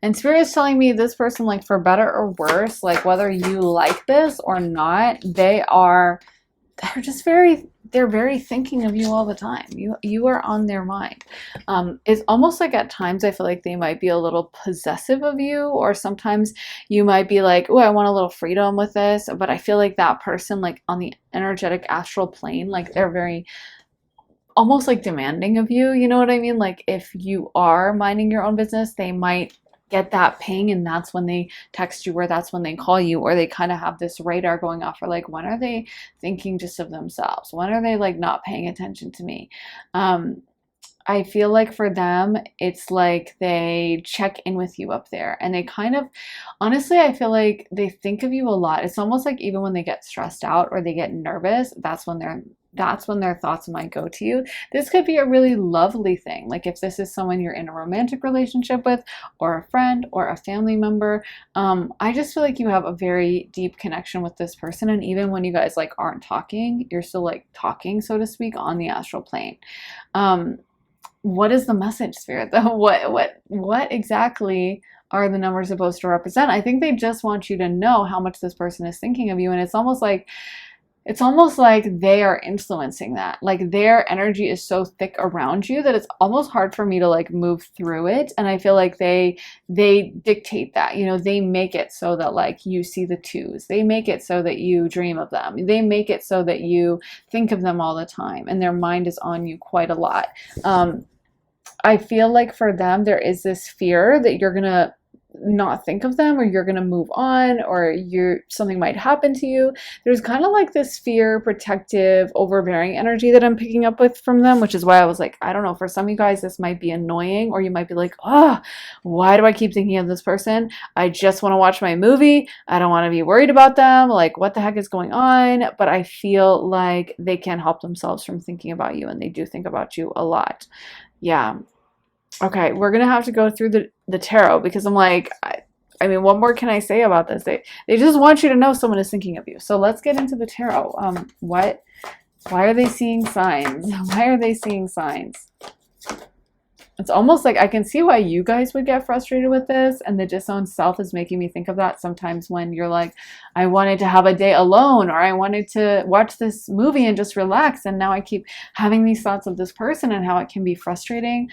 And Spirit is telling me this person, like for better or worse, like whether you like this or not, they're just they're very thinking of you all the time. You are on their mind. It's almost like at times I feel like they might be a little possessive of you, or sometimes you might be like, oh, I want a little freedom with this. But I feel like that person, like on the energetic astral plane, like they're very almost like demanding of you. You know what I mean? Like if you are minding your own business, they might get that ping, and that's when they text you, or that's when they call you, or they kind of have this radar going off for like, when are they thinking just of themselves? When are they like not paying attention to me? I feel like for them, it's like they check in with you up there, and they kind of, honestly, I feel like they think of you a lot. It's almost like even when they get stressed out or they get nervous, that's when their thoughts might go to you. This could be a really lovely thing. Like if this is someone you're in a romantic relationship with, or a friend or a family member, I just feel like you have a very deep connection with this person. And even when you guys like aren't talking, you're still like talking, so to speak, on the astral plane. What is the message, Spirit, though? What exactly are the numbers supposed to represent? I think they just want you to know how much this person is thinking of you, and it's almost like they are influencing that. Like their energy is so thick around you that it's almost hard for me to like move through it. And I feel like they dictate that. You know, they make it so that like you see the twos. They make it so that you dream of them. They make it so that you think of them all the time, and their mind is on you quite a lot. I feel like for them, there is this fear that you're gonna not think of them, or you're gonna move on, or something might happen to you. There's kind of like this fear, protective, overbearing energy that I'm picking up with from them, which is why I was like, I don't know, for some of you guys this might be annoying, or you might be like, oh, why do I keep thinking of this person? I just want to watch my movie. I don't want to be worried about them. Like, what the heck is going on? But I feel like they can't help themselves from thinking about you, and they do think about you a lot. Yeah. Okay, we're gonna have to go through the tarot, because I'm like, I mean, what more can I say about this? They just want you to know someone is thinking of you. So let's get into the tarot. Why are they seeing signs? Why are they seeing signs? It's almost like I can see why you guys would get frustrated with this, and the disowned self is making me think of that sometimes when you're like, I wanted to have a day alone, or I wanted to watch this movie and just relax, and now I keep having these thoughts of this person, and how it can be frustrating,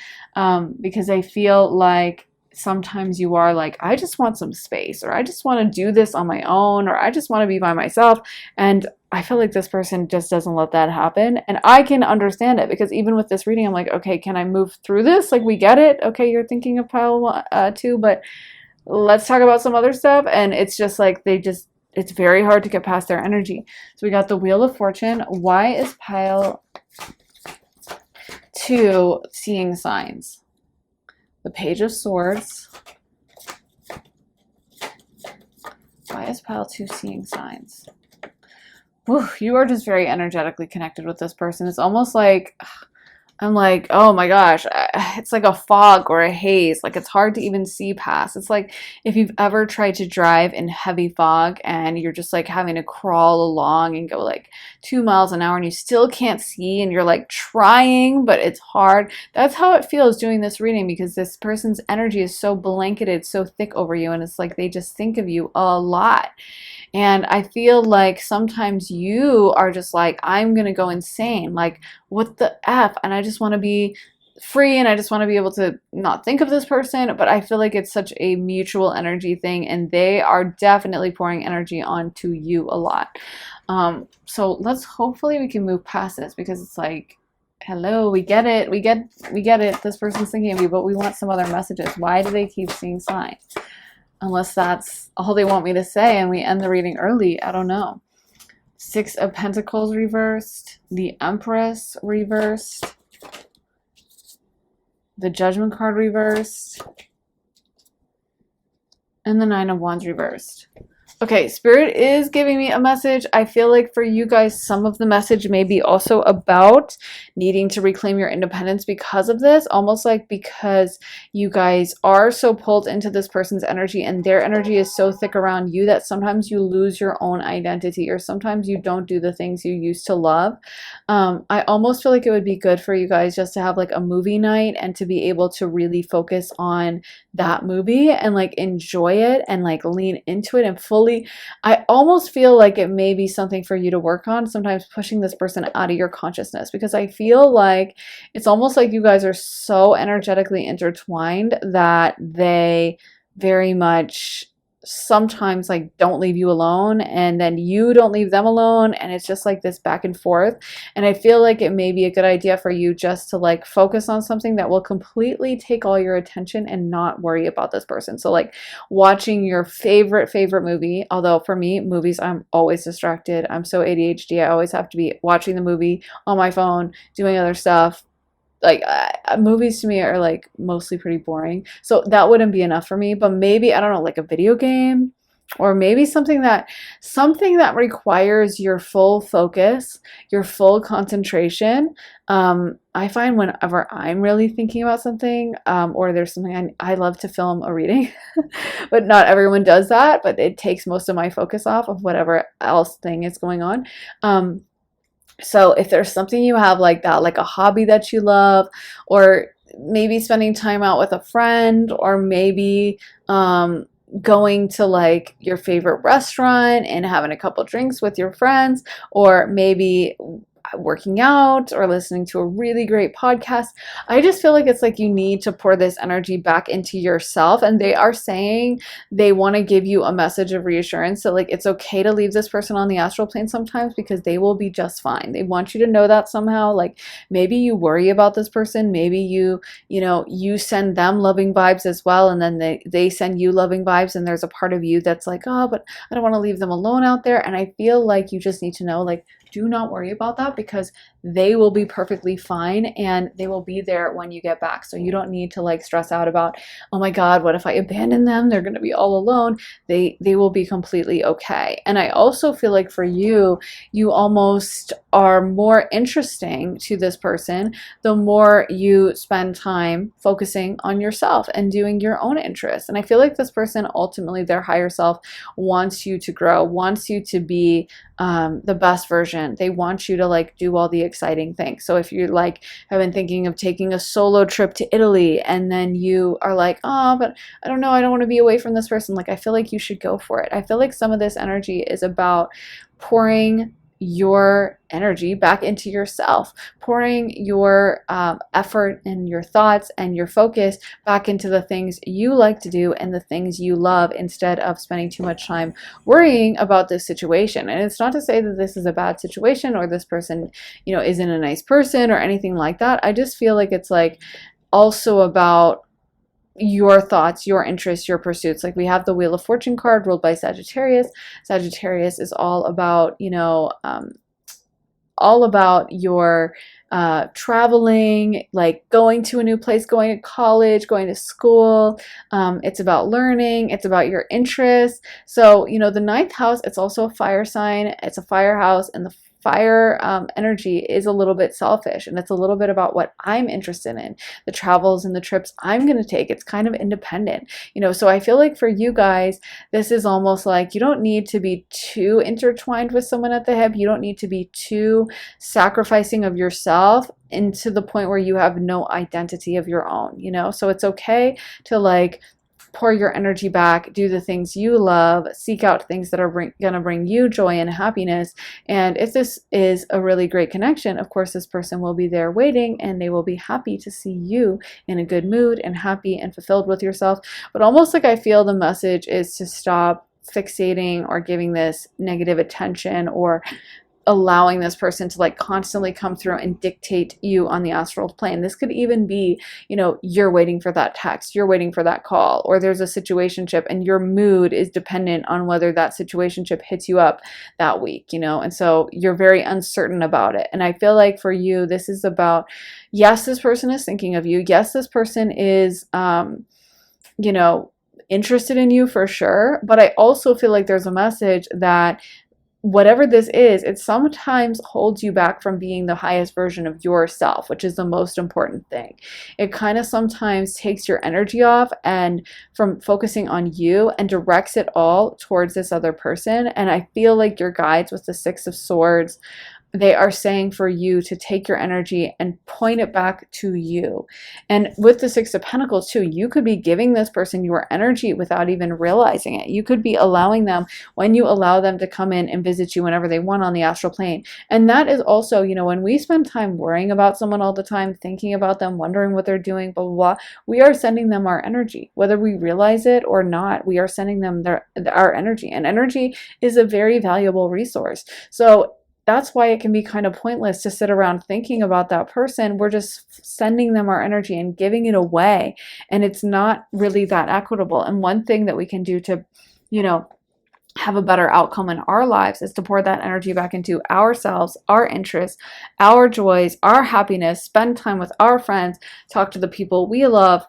because I feel like sometimes you are like, I just want some space, or I just want to do this on my own, or I just want to be by myself. And I feel like this person just doesn't let that happen. And I can understand it, because even with this reading, I'm like, okay, can I move through this? Like, we get it. Okay, you're thinking of pile two, but let's talk about some other stuff. And it's just like, it's very hard to get past their energy. So we got the Wheel of Fortune. Why is pile two seeing signs? The Page of Swords. Why is pile two seeing signs? Whew, you are just very energetically connected with this person. It's almost like, I'm like, oh my gosh, it's like a fog or a haze. Like it's hard to even see past. It's like if you've ever tried to drive in heavy fog and you're just like having to crawl along and go like 2 miles an hour and you still can't see, and you're like trying, but it's hard. That's how it feels doing this reading, because this person's energy is so blanketed, so thick over you, and it's like they just think of you a lot. And I feel like sometimes you are just like, I'm going to go insane. Like, what the F? And I just want to be free, and I just want to be able to not think of this person. But I feel like it's such a mutual energy thing, and they are definitely pouring energy onto you a lot. So hopefully we can move past this, because it's like, hello, we get it. We get it. This person's thinking of you, but we want some other messages. Why do they keep seeing signs? Unless that's all they want me to say and we end the reading early. I don't know. Six of Pentacles reversed. The Empress reversed. The Judgment card reversed. And the Nine of Wands reversed. Okay, Spirit is giving me a message. I feel like for you guys, some of the message may be also about needing to reclaim your independence because of this, almost like because you guys are so pulled into this person's energy and their energy is so thick around you that sometimes you lose your own identity or sometimes you don't do the things you used to love. I almost feel like it would be good for you guys just to have like a movie night and to be able to really focus on that movie and like enjoy it and like lean into it and fully. I almost feel like it may be something for you to work on, sometimes pushing this person out of your consciousness, because I feel like it's almost like you guys are so energetically intertwined that they very much sometimes like don't leave you alone and then you don't leave them alone, and it's just like this back and forth. And I feel like it may be a good idea for you just to like focus on something that will completely take all your attention and not worry about this person. So like watching your favorite movie, although for me movies, I'm always distracted. I'm so ADHD, I always have to be watching the movie on my phone, doing other stuff. Like movies to me are like mostly pretty boring, so that wouldn't be enough for me. But maybe, I don't know, like a video game, or maybe something that requires your full focus, your full concentration. I find whenever I'm really thinking about something, or there's something I love to film a reading, but not everyone does that, but it takes most of my focus off of whatever else thing is going on. So if there's something you have like that, like a hobby that you love, or maybe spending time out with a friend, or maybe going to like your favorite restaurant and having a couple drinks with your friends, or maybe working out or listening to a really great podcast. I just feel like it's like you need to pour this energy back into yourself. And they are saying they want to give you a message of reassurance. So like it's okay to leave this person on the astral plane sometimes because they will be just fine. They want you to know that somehow. Like maybe you worry about this person, maybe you send them loving vibes as well, and then they send you loving vibes, and there's a part of you that's like, oh, but I don't want to leave them alone out there. And I feel like you just need to know, like, do not worry about that because they will be perfectly fine and they will be there when you get back. So you don't need to like stress out about, oh my God, what if I abandon them? They're going to be all alone. They will be completely okay. And I also feel like for you, you almost are more interesting to this person the more you spend time focusing on yourself and doing your own interests. And I feel like this person, ultimately their higher self, wants you to grow, wants you to be the best version. They want you to like do all the exciting things. So if you like have been thinking of taking a solo trip to Italy and then you are like, oh, but I don't know, I don't want to be away from this person, like I feel like you should go for it. I feel like some of this energy is about pouring your energy back into yourself, pouring your effort and your thoughts and your focus back into the things you like to do and the things you love, instead of spending too much time worrying about this situation. And it's not to say that this is a bad situation or this person, isn't a nice person or anything like that. I just feel like it's like also about your thoughts, your interests, your pursuits. Like we have the Wheel of Fortune card ruled by Sagittarius. Sagittarius is all about, all about your traveling, like going to a new place, going to college, going to school. It's about learning. It's about your interests. So, the ninth house, it's also a fire sign. It's a fire house, and the fire energy is a little bit selfish, and it's a little bit about what I'm interested in, the travels and the trips I'm going to take. It's kind of independent, so I feel like for you guys, this is almost like you don't need to be too intertwined with someone at the hip. You don't need to be too sacrificing of yourself into the point where you have no identity of your own, so it's okay to like pour your energy back, do the things you love, seek out things that are going to bring you joy and happiness. And if this is a really great connection, of course, this person will be there waiting, and they will be happy to see you in a good mood and happy and fulfilled with yourself. But almost like I feel the message is to stop fixating or giving this negative attention or allowing this person to like constantly come through and dictate you on the astral plane. This could even be, you're waiting for that text, you're waiting for that call, or there's a situationship and your mood is dependent on whether that situationship hits you up that week, and so you're very uncertain about it. And I feel like for you, this is about, yes, this person is thinking of you. Yes, this person is, interested in you for sure, but I also feel like there's a message that whatever this is, it sometimes holds you back from being the highest version of yourself, which is the most important thing. It kind of sometimes takes your energy off and from focusing on you and directs it all towards this other person. And I feel like your guides with the Six of Swords, they are saying for you to take your energy and point it back to you. And with the Six of Pentacles too, you could be giving this person your energy without even realizing it. You could be allowing them, when you allow them to come in and visit you whenever they want on the astral plane. And that is also, you know, when we spend time worrying about someone all the time, thinking about them, wondering what they're doing, blah, blah, blah, we are sending them our energy. Whether we realize it or not, we are sending them our energy. And energy is a very valuable resource. So that's why it can be kind of pointless to sit around thinking about that person. We're just sending them our energy and giving it away. And it's not really that equitable. And one thing that we can do to, you know, have a better outcome in our lives is to pour that energy back into ourselves, our interests, our joys, our happiness, spend time with our friends, talk to the people we love,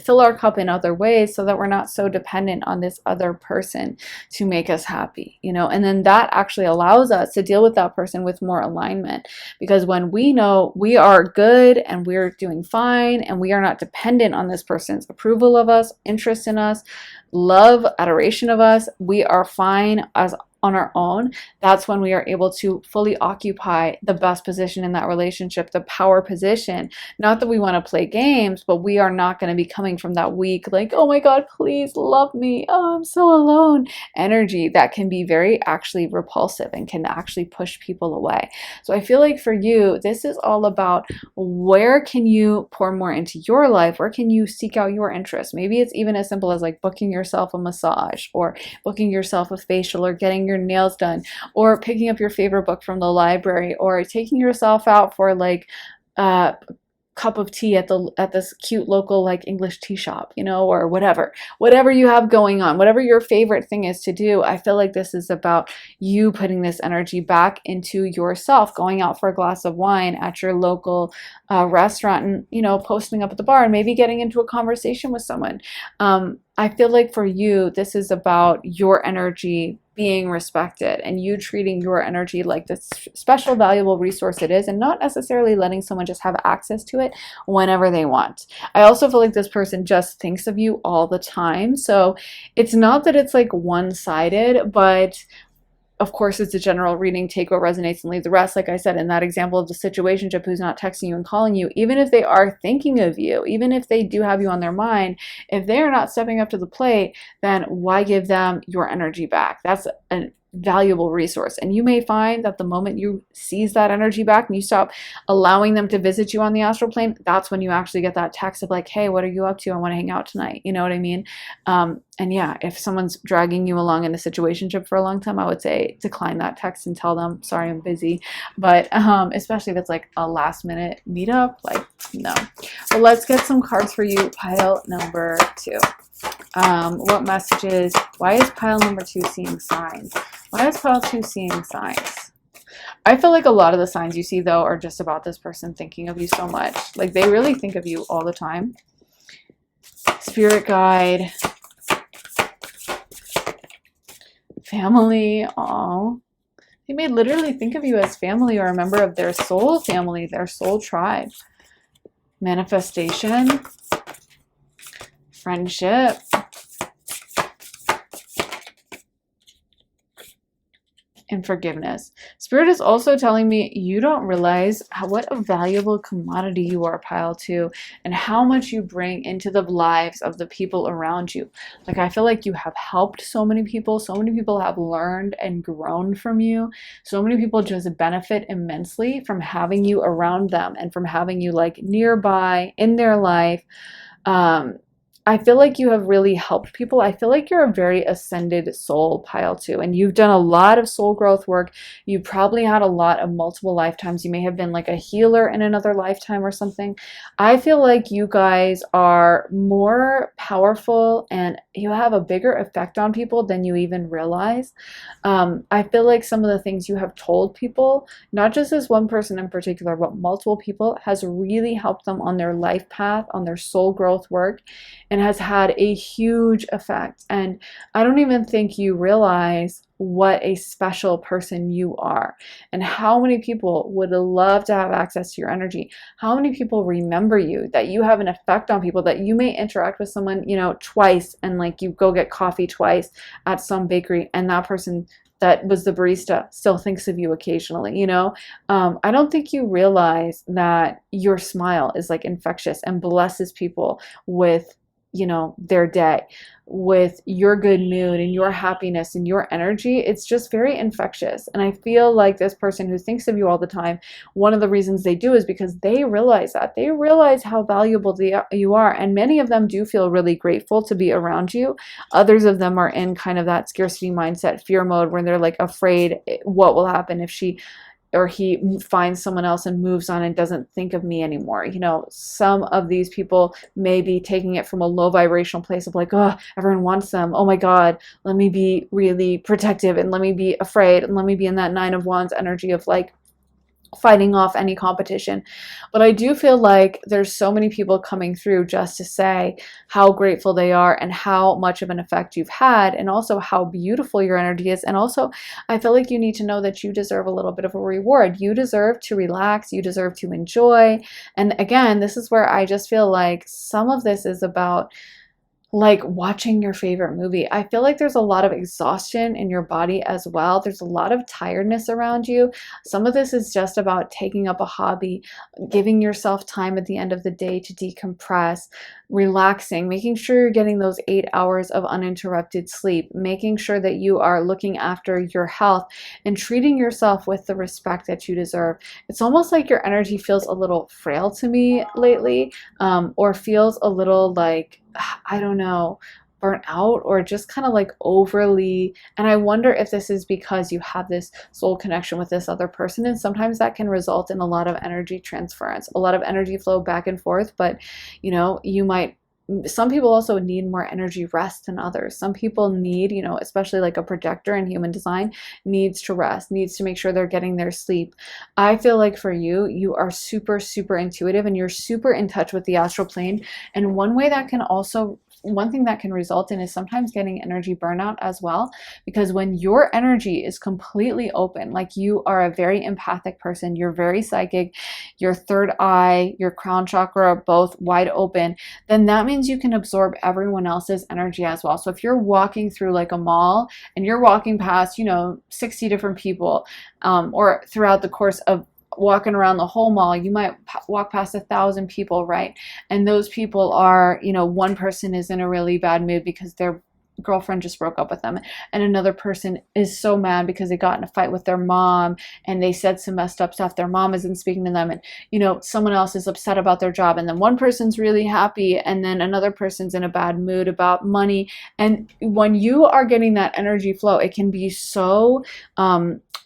fill our cup in other ways so that we're not so dependent on this other person to make us happy, you know. And then that actually allows us to deal with that person with more alignment, because when we know we are good and we're doing fine and we are not dependent on this person's approval of us, interest in us, love, adoration of us, we are fine as on our own. That's when we are able to fully occupy the best position in that relationship, the power position. Not that we want to play games, but we are not going to be coming from that weak, like, oh my God, please love me, oh, I'm so alone energy that can be very actually repulsive and can actually push people away. So I feel like for you, this is all about where can you pour more into your life? Where can you seek out your interests? Maybe it's even as simple as like booking yourself a massage or booking yourself a facial or getting your nails done or picking up your favorite book from the library or taking yourself out for like cup of tea at this cute local like English tea shop, you know, or whatever you have going on, whatever your favorite thing is to do. I feel like this is about you putting this energy back into yourself, going out for a glass of wine at your local restaurant and, you know, posting up at the bar and maybe getting into a conversation with someone. I feel like for you, this is about your energy being respected and you treating your energy like this special, valuable resource it is, and not necessarily letting someone just have access to it whenever they want. I also feel like this person just thinks of you all the time. So it's not that it's like one-sided, but of course, it's a general reading. Take what resonates and leave the rest. Like I said, in that example of the situationship who's not texting you and calling you, even if they are thinking of you, even if they do have you on their mind, if they are not stepping up to the plate, then why give them your energy back? That's a valuable resource. And you may find that the moment you seize that energy back and you stop allowing them to visit you on the astral plane, that's when you actually get that text of like, hey, what are you up to? I want to hang out tonight. You know what I mean? And yeah, if someone's dragging you along in a situationship for a long time, I would say decline that text and tell them, sorry, I'm busy. But especially if it's like a last minute meetup, like no. But let's get some cards for you. Pile number 2. What messages? Why is pile number 2 seeing signs? Why is pile 2 seeing signs? I feel like a lot of the signs you see though are just about this person thinking of you so much. Like they really think of you all the time. Spirit guide. Family. Oh, they may literally think of you as family or a member of their soul family, their soul tribe. Manifestation. Friendship. And forgiveness. Spirit is also telling me you don't realize what a valuable commodity you are, pile 2, and how much you bring into the lives of the people around you. Like I feel like you have helped so many people have learned and grown from you. So many people just benefit immensely from having you around them and from having you like nearby in their life. I feel like you have really helped people. I feel like you're a very ascended soul, pile 2, and you've done a lot of soul growth work. You probably had a lot of multiple lifetimes. You may have been like a healer in another lifetime or something. I feel like you guys are more powerful and you have a bigger effect on people than you even realize. I feel like some of the things you have told people, not just as one person in particular, but multiple people, has really helped them on their life path, on their soul growth work. and has had a huge effect. And I don't even think you realize what a special person you are, and how many people would love to have access to your energy. How many people remember you, that you have an effect on people, that you may interact with someone, you know, twice, and like you go get coffee twice at some bakery, and that person that was the barista still thinks of you occasionally, you know? I don't think you realize that your smile is like infectious and blesses people with, you know, their day, with your good mood and your happiness and your energy. It's just very infectious. And I feel like this person who thinks of you all the time, one of the reasons they do is because they realize that. They realize how valuable you are. And many of them do feel really grateful to be around you. Others of them are in kind of that scarcity mindset, fear mode, where they're like afraid what will happen if she or he finds someone else and moves on and doesn't think of me anymore. You know, some of these people may be taking it from a low vibrational place of like, oh, everyone wants them. Oh my God, let me be really protective, and let me be afraid, and let me be in that 9 of Wands energy of like fighting off any competition. But I do feel like there's so many people coming through just to say how grateful they are and how much of an effect you've had, and also how beautiful your energy is. And also, I feel like you need to know that you deserve a little bit of a reward. You deserve to relax, you deserve to enjoy. And again, this is where I just feel like some of this is about like watching your favorite movie. I feel like there's a lot of exhaustion in your body as well. There's a lot of tiredness around you. Some of this is just about taking up a hobby, giving yourself time at the end of the day to decompress, relaxing, making sure you're getting those 8 hours of uninterrupted sleep, making sure that you are looking after your health and treating yourself with the respect that you deserve. It's almost like your energy feels a little frail to me lately, or feels a little like, I don't know, burnt out, or just kind of like overly. And I wonder if this is because you have this soul connection with this other person. And sometimes that can result in a lot of energy transference, a lot of energy flow back and forth. But, you know, some people also need more energy rest than others. Some people need, you know, especially like a projector in human design, needs to rest, needs to make sure they're getting their sleep. I feel like for you, you are super, super intuitive, and you're super in touch with the astral plane. And one thing that can result in is sometimes getting energy burnout as well, because when your energy is completely open, like you are a very empathic person, you're very psychic, your third eye, your crown chakra are both wide open, then that means you can absorb everyone else's energy as well. So if you're walking through like a mall and you're walking past, you know, 60 different people, or throughout the course of walking around the whole mall, you might walk past 1,000 people, right? And those people are, you know, one person is in a really bad mood because their girlfriend just broke up with them, and another person is so mad because they got in a fight with their mom and they said some messed up stuff, their mom isn't speaking to them, and you know, someone else is upset about their job, and then one person's really happy, and then another person's in a bad mood about money. And when you are getting that energy flow, it can be so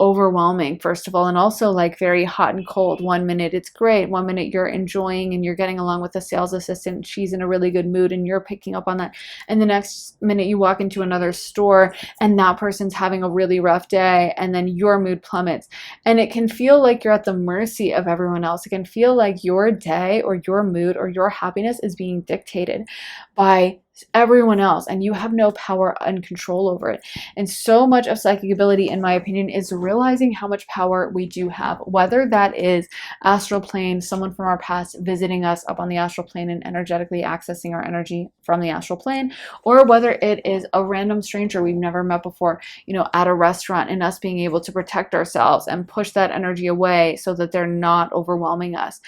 overwhelming, first of all, and also like very hot and cold. One minute it's great, one minute you're enjoying and you're getting along with the sales assistant, she's in a really good mood and you're picking up on that, and the next minute you walk into another store and that person's having a really rough day, and then your mood plummets. And it can feel like you're at the mercy of everyone else. It can feel like your day or your mood or your happiness is being dictated by everyone else, and you have no power and control over it. And so much of psychic ability, in my opinion, is realizing how much power we do have, whether that is astral plane, someone from our past visiting us up on the astral plane and energetically accessing our energy from the astral plane, or whether it is a random stranger we've never met before, you know, at a restaurant, and us being able to protect ourselves and push that energy away so that they're not overwhelming us.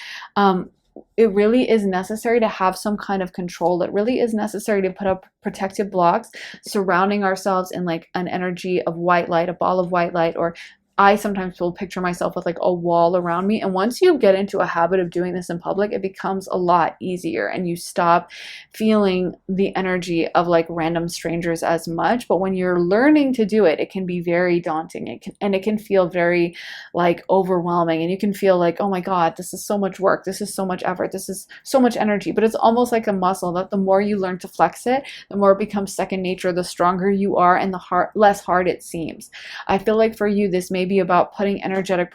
It really is necessary to have some kind of control. It really is necessary to put up protective blocks surrounding ourselves in like an energy of white light, a ball of white light, or I sometimes will picture myself with like a wall around me. And once you get into a habit of doing this in public, it becomes a lot easier, and you stop feeling the energy of like random strangers as much. But when you're learning to do it, it can be very daunting. It can feel very like overwhelming, and you can feel like, oh my God, this is so much work. This is so much effort. This is so much energy. But it's almost like a muscle that the more you learn to flex it, the more it becomes second nature, the stronger you are, and the less hard it seems. I feel like for you, this may be about putting energetic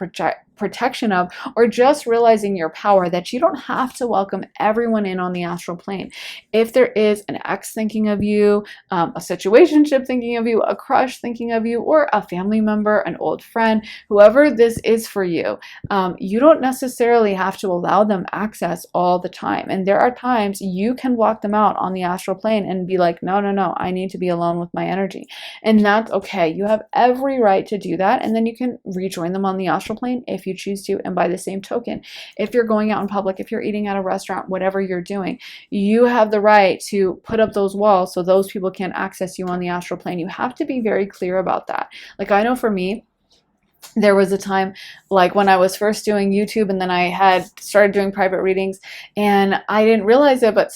protection of, or just realizing your power, that you don't have to welcome everyone in on the astral plane. If there is an ex thinking of you, a situationship thinking of you, a crush thinking of you, or a family member, an old friend, whoever this is for you, you don't necessarily have to allow them access all the time. And there are times you can block them out on the astral plane and be like, no, no, no, I need to be alone with my energy. And that's okay. You have every right to do that. And then you can rejoin them on the astral plane if you choose to. And by the same token, if you're going out in public, if you're eating at a restaurant, whatever you're doing, you have the right to put up those walls so those people can't access you on the astral plane. You have to be very clear about that. Like, I know for me, there was a time, like when I was first doing YouTube, and then I had started doing private readings, and I didn't realize it, but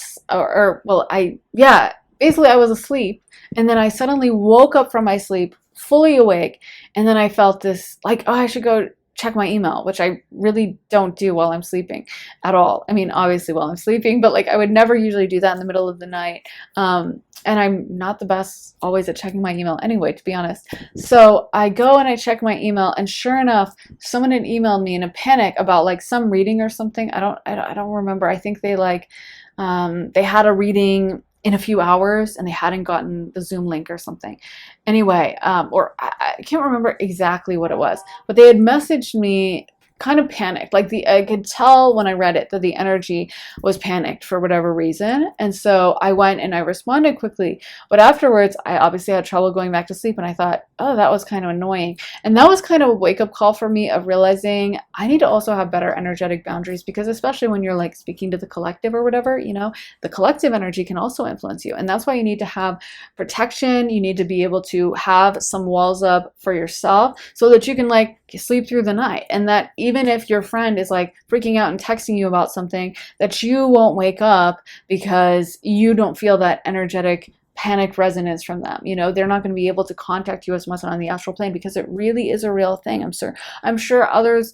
basically I was asleep, and then I suddenly woke up from my sleep fully awake, and then I felt this like, oh, I should go check my email, which I really don't do while I'm sleeping at all. I mean, obviously while I'm sleeping, but like I would never usually do that in the middle of the night. And I'm not the best always at checking my email anyway, to be honest. So I go and I check my email, and sure enough, someone had emailed me in a panic about like some reading or something. I don't remember. I think they they had a reading in a few hours and they hadn't gotten the Zoom link or something. Anyway, or I can't remember exactly what it was, but they had messaged me kind of panicked. Like I could tell when I read it that the energy was panicked for whatever reason. And so I went and I responded quickly. But afterwards, I obviously had trouble going back to sleep. And I thought, oh, that was kind of annoying. And that was kind of a wake up call for me of realizing I need to also have better energetic boundaries, because especially when you're like speaking to the collective or whatever, the collective energy can also influence you. And that's why you need to have protection. You need to be able to have some walls up for yourself so that you can like sleep through the night. And that even if your friend is like freaking out and texting you about something, that you won't wake up because you don't feel that energetic panic resonance from them. They're not going to be able to contact you as much on the astral plane, because it really is a real thing. I'm sure others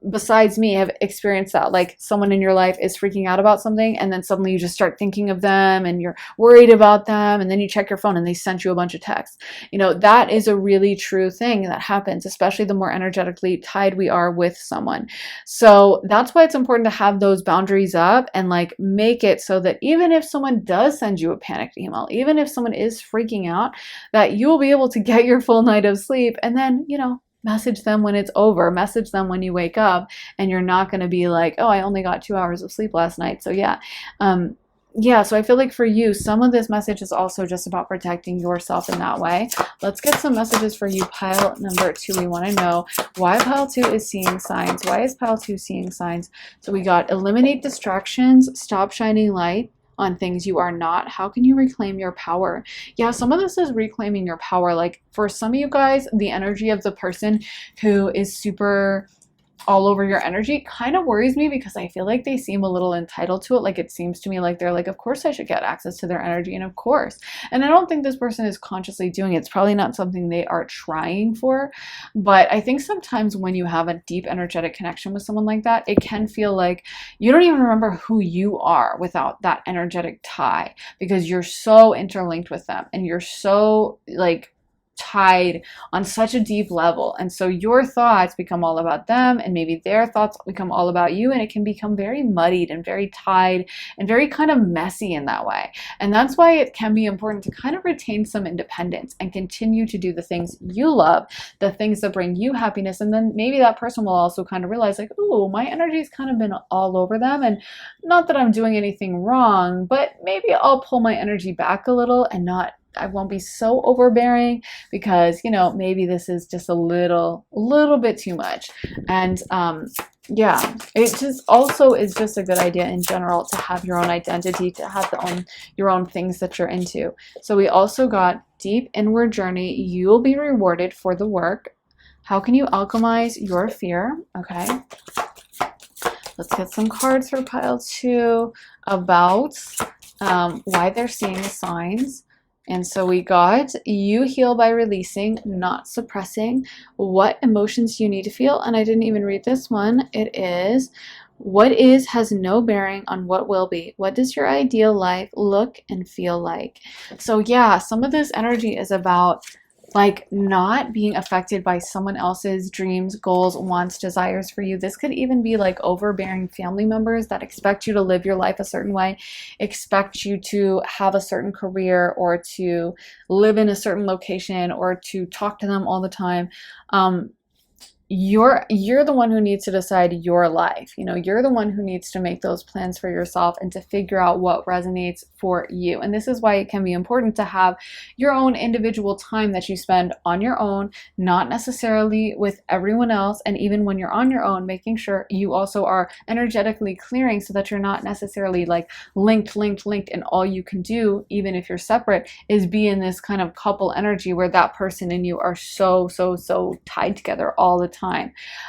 besides me have experienced that. Like someone in your life is freaking out about something, and then suddenly you just start thinking of them and you're worried about them, and then you check your phone and they sent you a bunch of texts. That is a really true thing that happens, especially the more energetically tied we are with someone. So that's why it's important to have those boundaries up and like make it so that even if someone does send you a panicked email, even if someone is freaking out, that you will be able to get your full night of sleep, and then message them when it's over, message them when you wake up, and you're not going to be like, oh, I only got 2 hours of sleep last night. So so I feel like for you, some of this message is also just about protecting yourself in that way. Let's get some messages for you, pile number 2. We want to know why pile 2 is seeing signs. Why is pile 2 seeing signs? So we got eliminate distractions, stop shining light on things you are not. How can you reclaim your power? Yeah, some of this is reclaiming your power. Like for some of you guys, the energy of the person who is super all over your energy kind of worries me, because I feel like they seem a little entitled to it. Like it seems to me like they're like, of course I should get access to their energy, and of course. And I don't think this person is consciously doing it. It's probably not something they are trying for. But I think sometimes when you have a deep energetic connection with someone like that, it can feel like you don't even remember who you are without that energetic tie, because you're so interlinked with them and you're so like tied on such a deep level. And so your thoughts become all about them, and maybe their thoughts become all about you, and it can become very muddied and very tied and very kind of messy in that way. And that's why it can be important to kind of retain some independence and continue to do the things you love, the things that bring you happiness. And then maybe that person will also kind of realize like, oh, my energy's kind of been all over them, and not that I'm doing anything wrong, but maybe I'll pull my energy back a little and I won't be so overbearing, because maybe this is just a little bit too much. And it just also is just a good idea in general to have your own identity, to have your own things that you're into. So we also got deep inward journey. You'll be rewarded for the work. How can you alchemize your fear? Okay. Let's get some cards for pile 2 about why they're seeing signs. And so we got, you heal by releasing, not suppressing. What emotions you need to feel? And I didn't even read this one. It is, what is has no bearing on what will be. What does your ideal life look and feel like? So yeah, some of this energy is about like not being affected by someone else's dreams, goals, wants, desires for you. This could even be like overbearing family members that expect you to live your life a certain way, expect you to have a certain career or to live in a certain location or to talk to them all the time. Um, you're the one who needs to decide your life. You know, you're the one who needs to make those plans for yourself and to figure out what resonates for you. And this is why it can be important to have your own individual time that you spend on your own, not necessarily with everyone else. And even when you're on your own, making sure you also are energetically clearing so that you're not necessarily like linked, and all you can do, even if you're separate, is be in this kind of couple energy where that person and you are so tied together all the time.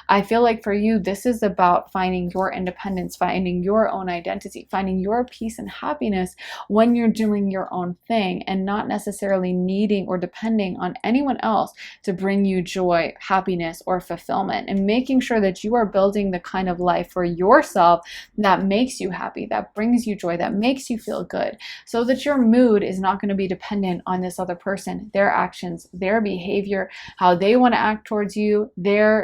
I feel like for you, this is about finding your independence, finding your own identity, finding your peace and happiness when you're doing your own thing and not necessarily needing or depending on anyone else to bring you joy, happiness, or fulfillment, and making sure that you are building the kind of life for yourself that makes you happy, that brings you joy, that makes you feel good, so that your mood is not going to be dependent on this other person, their actions, their behavior, how they want to act towards you, their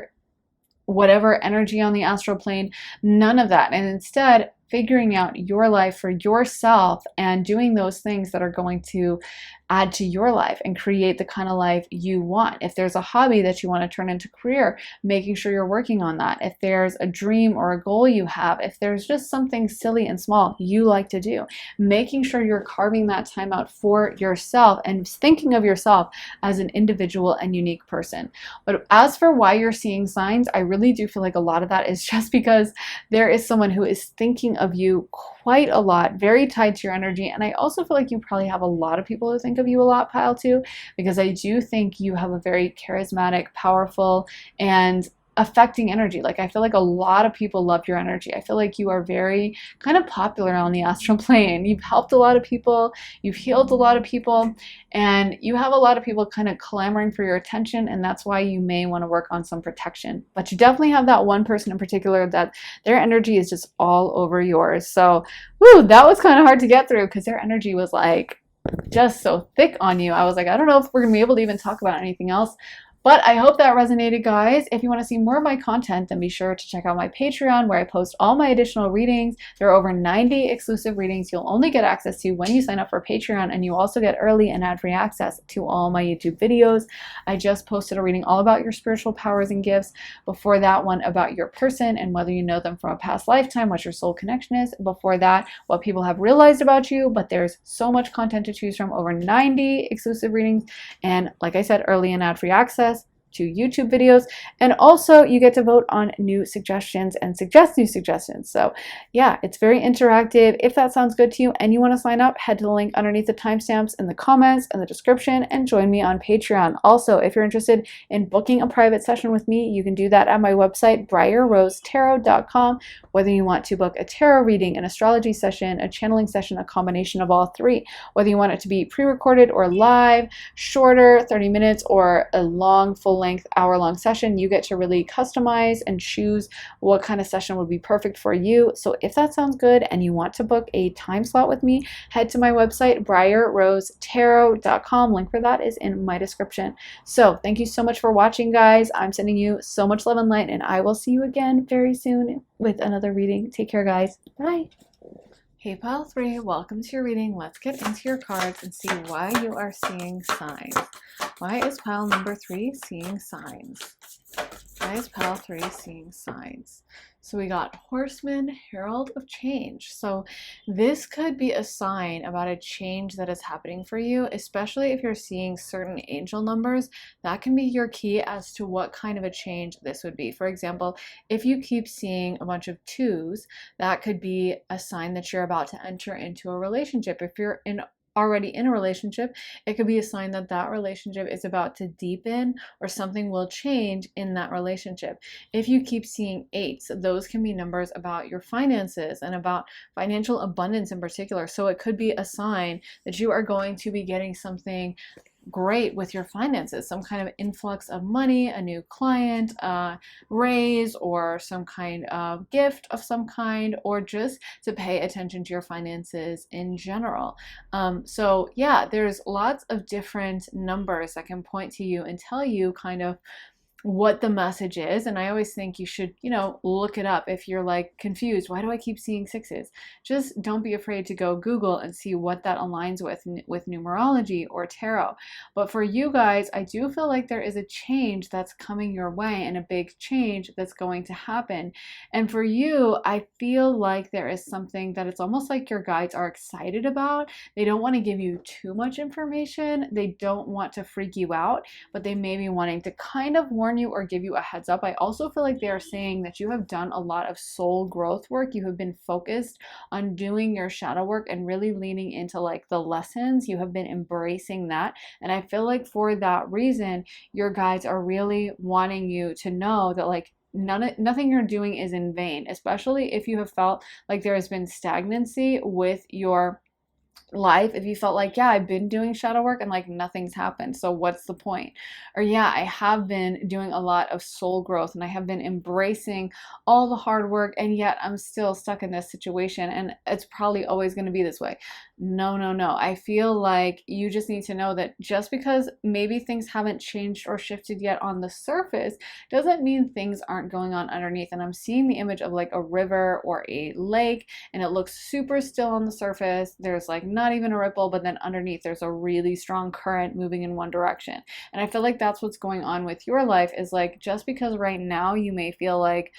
whatever energy on the astral plane, none of that. And instead, figuring out your life for yourself and doing those things that are going to add to your life and create the kind of life you want. If there's a hobby that you want to turn into career, making sure you're working on that. If there's a dream or a goal you have, if there's just something silly and small you like to do, making sure you're carving that time out for yourself and thinking of yourself as an individual and unique person. But as for why you're seeing signs, I really do feel like a lot of that is just because there is someone who is thinking of you quite a lot, very tied to your energy. And I also feel like you probably have a lot of people who think of you a lot, Pile, too, because I do think you have a very charismatic, powerful, and affecting energy. Like, I feel like a lot of people love your energy. I feel like you are very kind of popular on the astral plane. You've helped a lot of people, you've healed a lot of people, and you have a lot of people kind of clamoring for your attention, and that's why you may want to work on some protection. But you definitely have that one person in particular that their energy is just all over yours. So, woo, that was kind of hard to get through because their energy was like just so thick on you. I was like, I don't know if we're gonna be able to even talk about anything else. But I hope that resonated, guys. If you want to see more of my content, then be sure to check out my Patreon where I post all my additional readings. There are over 90 exclusive readings you'll only get access to when you sign up for Patreon, and you also get early and ad-free access to all my YouTube videos. I just posted a reading all about your spiritual powers and gifts. Before that one, about your person and whether you know them from a past lifetime, what your soul connection is. Before that, what people have realized about you. But there's so much content to choose from, over 90 exclusive readings, and like I said, early and ad-free access to YouTube videos, and also you get to vote on new suggestions and suggest new suggestions. So yeah, it's very interactive. If that sounds good to you and you want to sign up, head to the link underneath the timestamps in the comments and the description and join me on Patreon. Also, if you're interested in booking a private session with me, you can do that at my website, briarrosetarot.com. Whether you want to book a tarot reading, an astrology session, a channeling session, a combination of all three, whether you want it to be pre-recorded or live, shorter, 30 minutes, or a long, full length hour-long session, you get to really customize and choose what kind of session would be perfect for you. So if that sounds good and you want to book a time slot with me, head to my website, briarrosetarot.com. Link for that is in my description. So thank you so much for watching, guys. I'm sending you so much love and light, and I will see you again very soon with another reading. Take care, guys. Bye. Hey, Pile 3, welcome to your reading. Let's get into your cards and see why you are seeing signs. Why is pile number 3 seeing signs? Why is pile 3 seeing signs? So we got Horseman, Herald of Change. So this could be a sign about a change that is happening for you, especially if you're seeing certain angel numbers. That can be your key as to what kind of a change this would be. For example, if you keep seeing a bunch of 2s, that could be a sign that you're about to enter into a relationship. If you're already in a relationship, it could be a sign that that relationship is about to deepen or something will change in that relationship. If you keep seeing 8s, those can be numbers about your finances and about financial abundance in particular. So it could be a sign that you are going to be getting something great with your finances, some kind of influx of money, a new client, raise, or some kind of gift of some kind, or just to pay attention to your finances in general. So yeah, there's lots of different numbers that can point to you and tell you kind of what the message is. And I always think you should, look it up if you're like confused. Why do I keep seeing sixes? Just don't be afraid to go Google and see what that aligns with numerology or tarot. But for you guys, I do feel like there is a change that's coming your way and a big change that's going to happen. And for you, I feel like there is something that it's almost like your guides are excited about. They don't want to give you too much information. They don't want to freak you out, but they may be wanting to kind of warn you or give you a heads up. I also feel like they are saying that you have done a lot of soul growth work. You have been focused on doing your shadow work and really leaning into like the lessons. You have been embracing that. And I feel like for that reason, your guides are really wanting you to know that like nothing you're doing is in vain, especially if you have felt like there has been stagnancy with your life. If you felt like, yeah, I've been doing shadow work and like nothing's happened, so what's the point? Or yeah, I have been doing a lot of soul growth and I have been embracing all the hard work, and yet I'm still stuck in this situation and it's probably always going to be this way. No, no, no. I feel like you just need to know that just because maybe things haven't changed or shifted yet on the surface doesn't mean things aren't going on underneath. And I'm seeing the image of like a river or a lake, and it looks super still on the surface. There's like not even a ripple, but then underneath there's a really strong current moving in one direction. And I feel like that's what's going on with your life, is like just because right now you may feel like,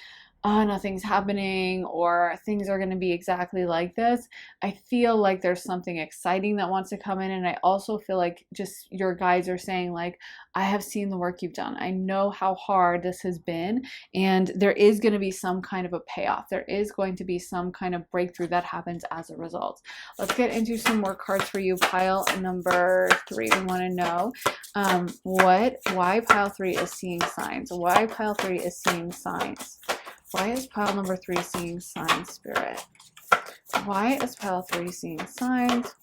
oh, nothing's happening or things are going to be exactly like this, I feel like there's something exciting that wants to come in. And I also feel like just your guides are saying like, I have seen the work you've done. I know how hard this has been, and there is going to be some kind of a payoff. There is going to be some kind of breakthrough that happens as a result. Let's get into some more cards for you. Pile number 3, we want to know why pile 3 is seeing signs. Why pile 3 is seeing signs. Why is pile number 3 seeing signs, Spirit? Why is pile 3 seeing signs?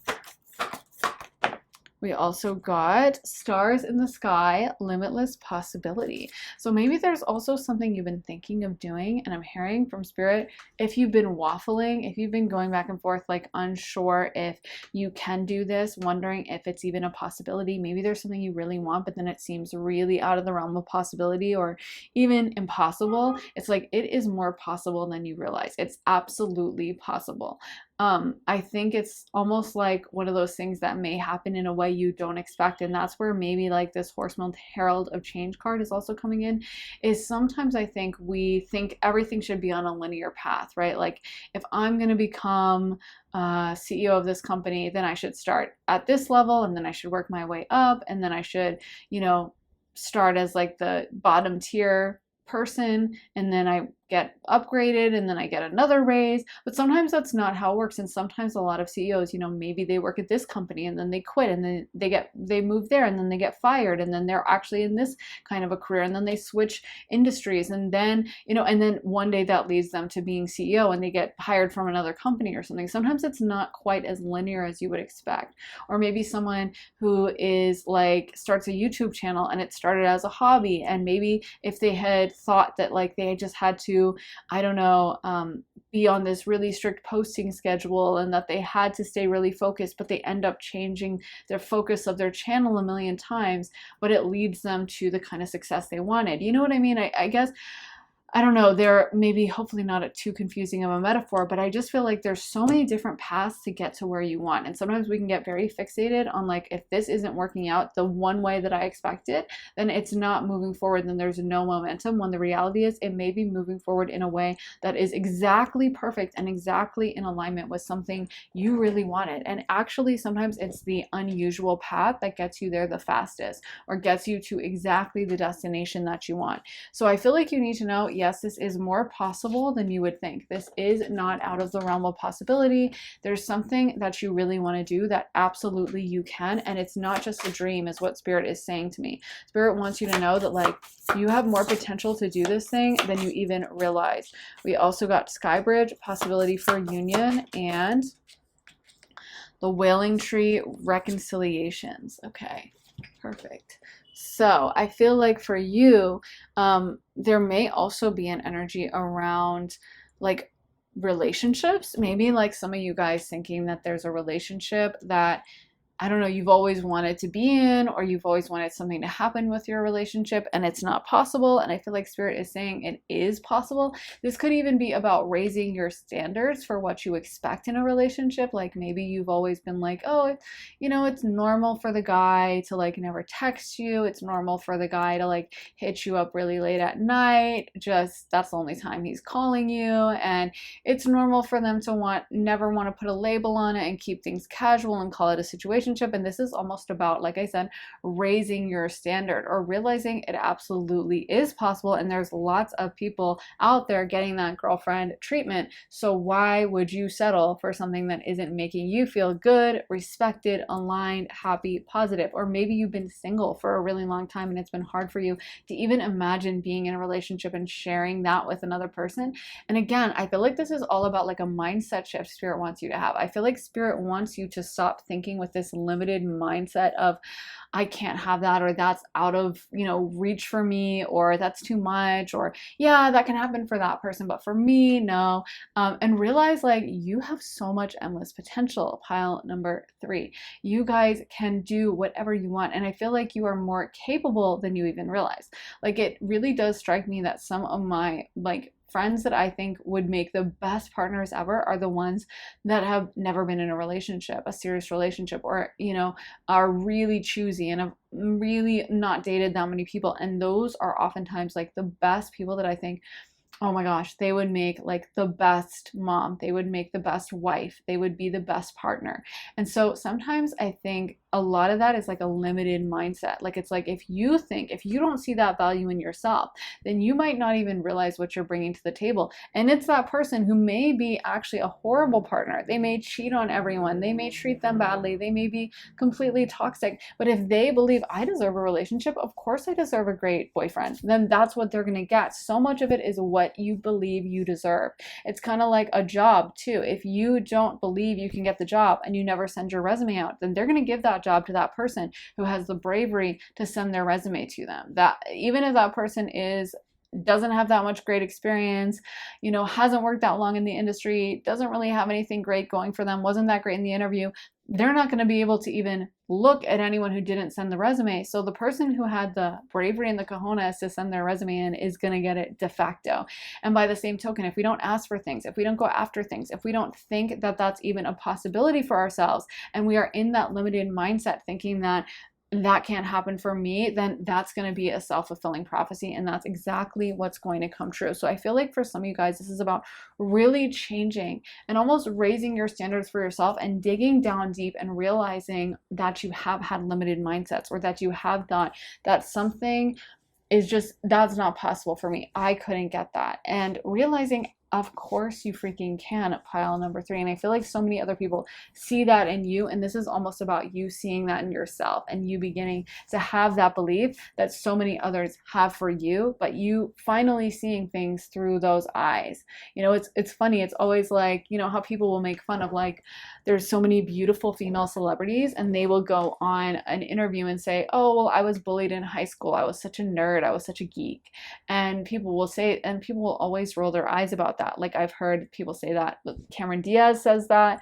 We also got stars in the sky, limitless possibility. So maybe there's also something you've been thinking of doing, and I'm hearing from Spirit, if you've been waffling, if you've been going back and forth, like unsure if you can do this, wondering if it's even a possibility. Maybe there's something you really want, but then it seems really out of the realm of possibility or even impossible. It's like it is more possible than you realize. It's absolutely possible. I think it's almost like one of those things that may happen in a way you don't expect, and that's where maybe like this Horseman Herald of Change card is also coming in. Is sometimes I think we think everything should be on a linear path, right? Like if I'm going to become CEO of this company, then I should start at this level, and then I should work my way up, and then I should, start as like the bottom tier person, and then I get upgraded, and then I get another raise. But sometimes that's not how it works. And sometimes a lot of CEOs, maybe they work at this company and then they quit, and then they move there, and then they get fired, and then they're actually in this kind of a career, and then they switch industries, and then and then one day that leads them to being CEO and they get hired from another company or something. Sometimes it's not quite as linear as you would expect. Or maybe someone who is like starts a YouTube channel and it started as a hobby, and maybe if they had thought that like they just had to, I don't know, be on this really strict posting schedule, and that they had to stay really focused, but they end up changing their focus of their channel a million times, but it leads them to the kind of success they wanted. You know what I mean? I guess, I don't know, they're maybe hopefully not too confusing of a metaphor, but I just feel like there's so many different paths to get to where you want. And sometimes we can get very fixated on like, if this isn't working out the one way that I expected, then it's not moving forward, then there's no momentum, when the reality is it may be moving forward in a way that is exactly perfect and exactly in alignment with something you really wanted. And actually sometimes it's the unusual path that gets you there the fastest, or gets you to exactly the destination that you want. So I feel like you need to know, yes, this is more possible than you would think. This is not out of the realm of possibility. There's something that you really want to do that absolutely you can, and it's not just a dream, is what Spirit is saying to me. Spirit wants you to know that like you have more potential to do this thing than you even realize. We also got Skybridge, possibility for union, and the Wailing Tree, reconciliations. Okay. Perfect. So I feel like for you, there may also be an energy around like relationships. Maybe like some of you guys thinking that there's a relationship that I don't know, you've always wanted to be in, or you've always wanted something to happen with your relationship and it's not possible. And I feel like Spirit is saying it is possible. This could even be about raising your standards for what you expect in a relationship. Like maybe you've always been like, oh, you know, it's normal for the guy to like never text you. It's normal for the guy to like hit you up really late at night. Just that's the only time he's calling you. And it's normal for them to never want to put a label on it and keep things casual and call it a situation. And this is almost about, like I said, raising your standard or realizing it absolutely is possible. And there's lots of people out there getting that girlfriend treatment. So why would you settle for something that isn't making you feel good, respected, aligned, happy, positive? Or maybe you've been single for a really long time and it's been hard for you to even imagine being in a relationship and sharing that with another person. And again, I feel like this is all about like a mindset shift Spirit wants you to have. I feel like Spirit wants you to stop thinking with this limited mindset of I can't have that, or that's out of, you know, reach for me, or that's too much, or yeah, that can happen for that person, but for me, no. And realize like you have so much endless potential. Pile number 3. You guys can do whatever you want. And I feel like you are more capable than you even realize. Like it really does strike me that some of my like friends that I think would make the best partners ever are the ones that have never been in a relationship, a serious relationship, or, you know, are really choosy and have really not dated that many people. And those are oftentimes like the best people that I think, oh my gosh, they would make like the best mom. They would make the best wife. They would be the best partner. And so sometimes I think a lot of that is like a limited mindset. Like it's like if you don't see that value in yourself, then you might not even realize what you're bringing to the table. And it's that person who may be actually a horrible partner. They may cheat on everyone. They may treat them badly. They may be completely toxic. But if they believe I deserve a relationship, of course I deserve a great boyfriend, then that's what they're going to get. So much of it is what you believe you deserve. It's kind of like a job too. If you don't believe you can get the job and you never send your resume out, then they're going to give that job to that person who has the bravery to send their resume to them. That even if that person doesn't have that much great experience, you know, hasn't worked that long in the industry, doesn't really have anything great going for them, wasn't that great in the interview, they're not going to be able to even look at anyone who didn't send the resume. So the person who had the bravery and the cojones to send their resume in is going to get it de facto. And by the same token, if we don't ask for things, if we don't go after things, if we don't think that that's even a possibility for ourselves, and we are in that limited mindset thinking that that can't happen for me, then that's going to be a self-fulfilling prophecy, and that's exactly what's going to come true. So I feel like for some of you guys, this is about really changing and almost raising your standards for yourself and digging down deep and realizing that you have had limited mindsets, or that you have thought that something is just, that's not possible for me. I couldn't get that. And realizing, of course you freaking can, pile number 3. And I feel like so many other people see that in you. And this is almost about you seeing that in yourself and you beginning to have that belief that so many others have for you, but you finally seeing things through those eyes. You know, it's funny. It's always like, you know, how people will make fun of like, there's so many beautiful female celebrities and they will go on an interview and say, oh, well, I was bullied in high school. I was such a nerd. I was such a geek. And people will say, and people will always roll their eyes about that. Like I've heard people say that. Cameron Diaz says that.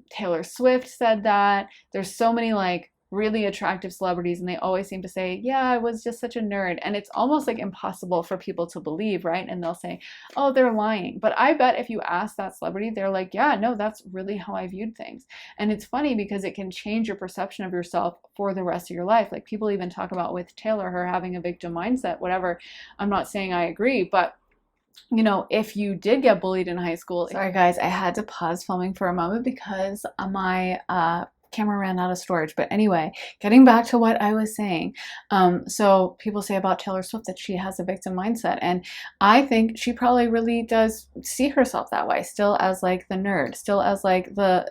Taylor Swift said that. There's so many like really attractive celebrities and they always seem to say, yeah, I was just such a nerd. And it's almost like impossible for people to believe, right? And they'll say, oh, they're lying. But I bet if you ask that celebrity, they're like, yeah, no, that's really how I viewed things. And it's funny because it can change your perception of yourself for the rest of your life. Like people even talk about with Taylor, her having a victim mindset, whatever. I'm not saying I agree, but you know, if you did get bullied in high school. Sorry guys, I had to pause filming for a moment because my camera ran out of storage. But anyway, getting back to what I was saying. So people say about Taylor Swift that she has a victim mindset. And I think she probably really does see herself that way, still as like the nerd, still as like the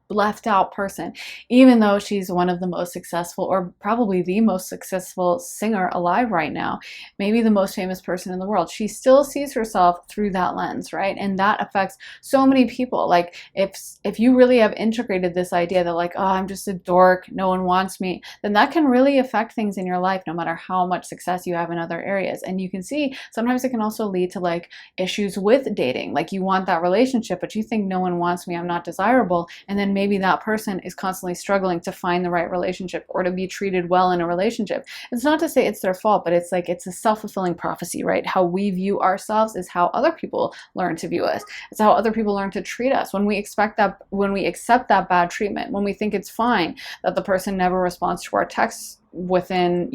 left out person, even though she's one of the most successful, or probably the most successful singer alive right now, maybe the most famous person in the world. She still sees herself through that lens, right? And that affects so many people. Like if you really have integrated this idea that like, oh, I'm just a dork, no one wants me, then that can really affect things in your life, no matter how much success you have in other areas. And you can see sometimes it can also lead to like issues with dating. Like you want that relationship, but you think no one wants me, I'm not desirable. And then maybe that person is constantly struggling to find the right relationship or to be treated well in a relationship. It's not to say it's their fault, but it's like it's a self-fulfilling prophecy, right? How we view ourselves is how other people learn to view us. It's how other people learn to treat us. When we expect that, when we accept that bad treatment, when we think it's fine that the person never responds to our texts within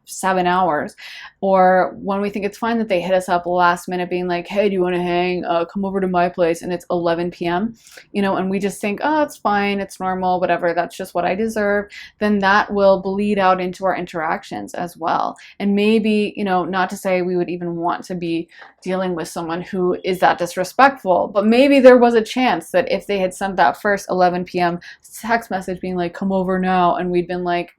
7 hours, or when we think it's fine that they hit us up last minute being like, hey, do you want to hang, come over to my place, and it's 11 p.m. And we just think, oh, it's fine, it's normal, whatever, that's just what I deserve, then that will bleed out into our interactions as well. And maybe, not to say we would even want to be dealing with someone who is that disrespectful, but maybe there was a chance that if they had sent that first 11 p.m. text message being like, come over now, and we'd been like,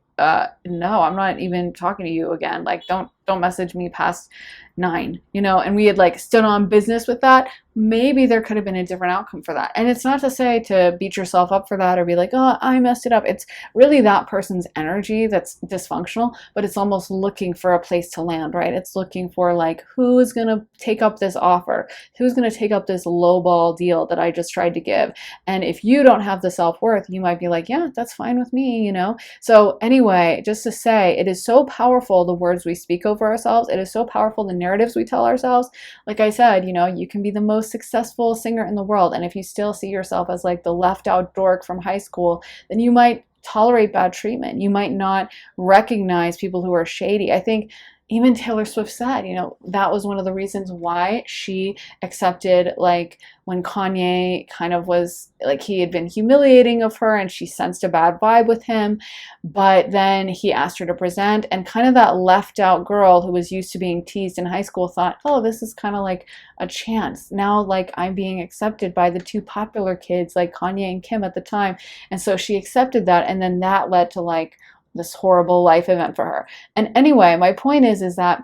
no, I'm not even talking to you again. Like, don't message me past 9, and we had like stood on business with that, maybe there could have been a different outcome for that. And it's not to say to beat yourself up for that or be like, oh, I messed it up. It's really that person's energy that's dysfunctional, but it's almost looking for a place to land, right? It's looking for like, who is going to take up this offer? Who's going to take up this lowball deal that I just tried to give? And if you don't have the self-worth, you might be like, yeah, that's fine with me, So anyway, just to say, it is so powerful, the words we speak over ourselves. It is so powerful, the narratives we tell ourselves. Like I said, you can be the most successful singer in the world, and if you still see yourself as like the left out dork from high school, then you might tolerate bad treatment. You might not recognize people who are shady. I think even Taylor Swift said, that was one of the reasons why she accepted, like, when Kanye kind of was like, he had been humiliating of her and she sensed a bad vibe with him, but then he asked her to present, and kind of that left out girl who was used to being teased in high school thought, oh, this is kind of like a chance. Now, like, I'm being accepted by the two popular kids, like Kanye and Kim at the time. And so she accepted that, and then that led to like this horrible life event for her. And anyway, my point is that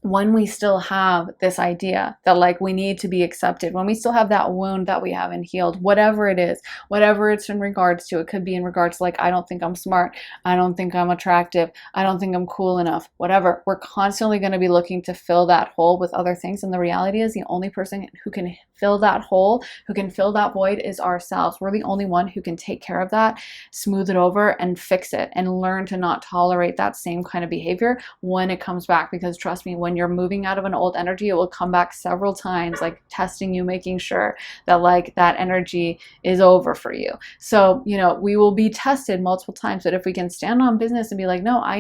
when we still have this idea that like we need to be accepted, when we still have that wound that we haven't healed, whatever it is, whatever it's in regards to, it could be in regards to like, I don't think I'm smart, I don't think I'm attractive, I don't think I'm cool enough, whatever, we're constantly going to be looking to fill that hole with other things. And the reality is the only person who can fill that hole, who can fill that void, is ourselves. We're the only one who can take care of that, smooth it over, and fix it, and learn to not tolerate that same kind of behavior when it comes back. Because trust me, when you're moving out of an old energy, it will come back several times, like testing you, making sure that like that energy is over for you. So, we will be tested multiple times, but if we can stand on business and be like, no, I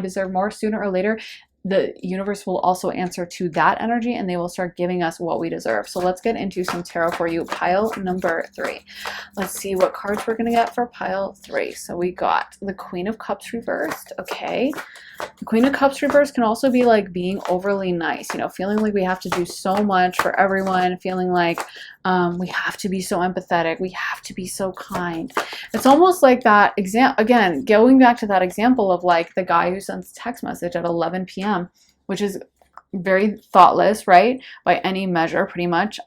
deserve more, sooner or later, the universe will also answer to that energy, and they will start giving us what we deserve. So let's get into some tarot for you. Pile number 3. Let's see what cards we're going to get for pile 3. So we got the Queen of Cups reversed. Okay. The Queen of Cups reversed can also be like being overly nice, feeling like we have to do so much for everyone, feeling like we have to be so empathetic, we have to be so kind. It's almost like that again, going back to that example of like the guy who sends a text message at 11 p.m., which is very thoughtless, right? By any measure, pretty much.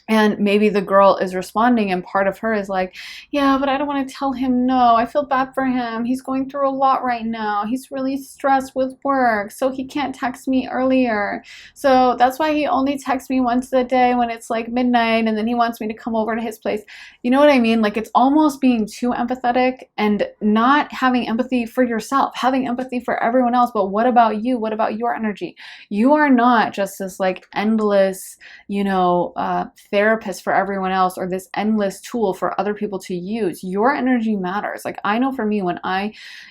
And maybe the girl is responding, and part of her is like, yeah, but I don't want to tell him no. I feel bad for him. He's going through a lot right now. He's really stressed with work, so he can't text me earlier. So that's why he only texts me once a day when it's like midnight, and then he wants me to come over to his place. You know what I mean? Like, it's almost being too empathetic and not having empathy for yourself, having empathy for everyone else. But what about you? What about your energy? You are not just this like endless, therapist for everyone else, or this endless tool for other people to use. Your energy matters. Like, I know for me,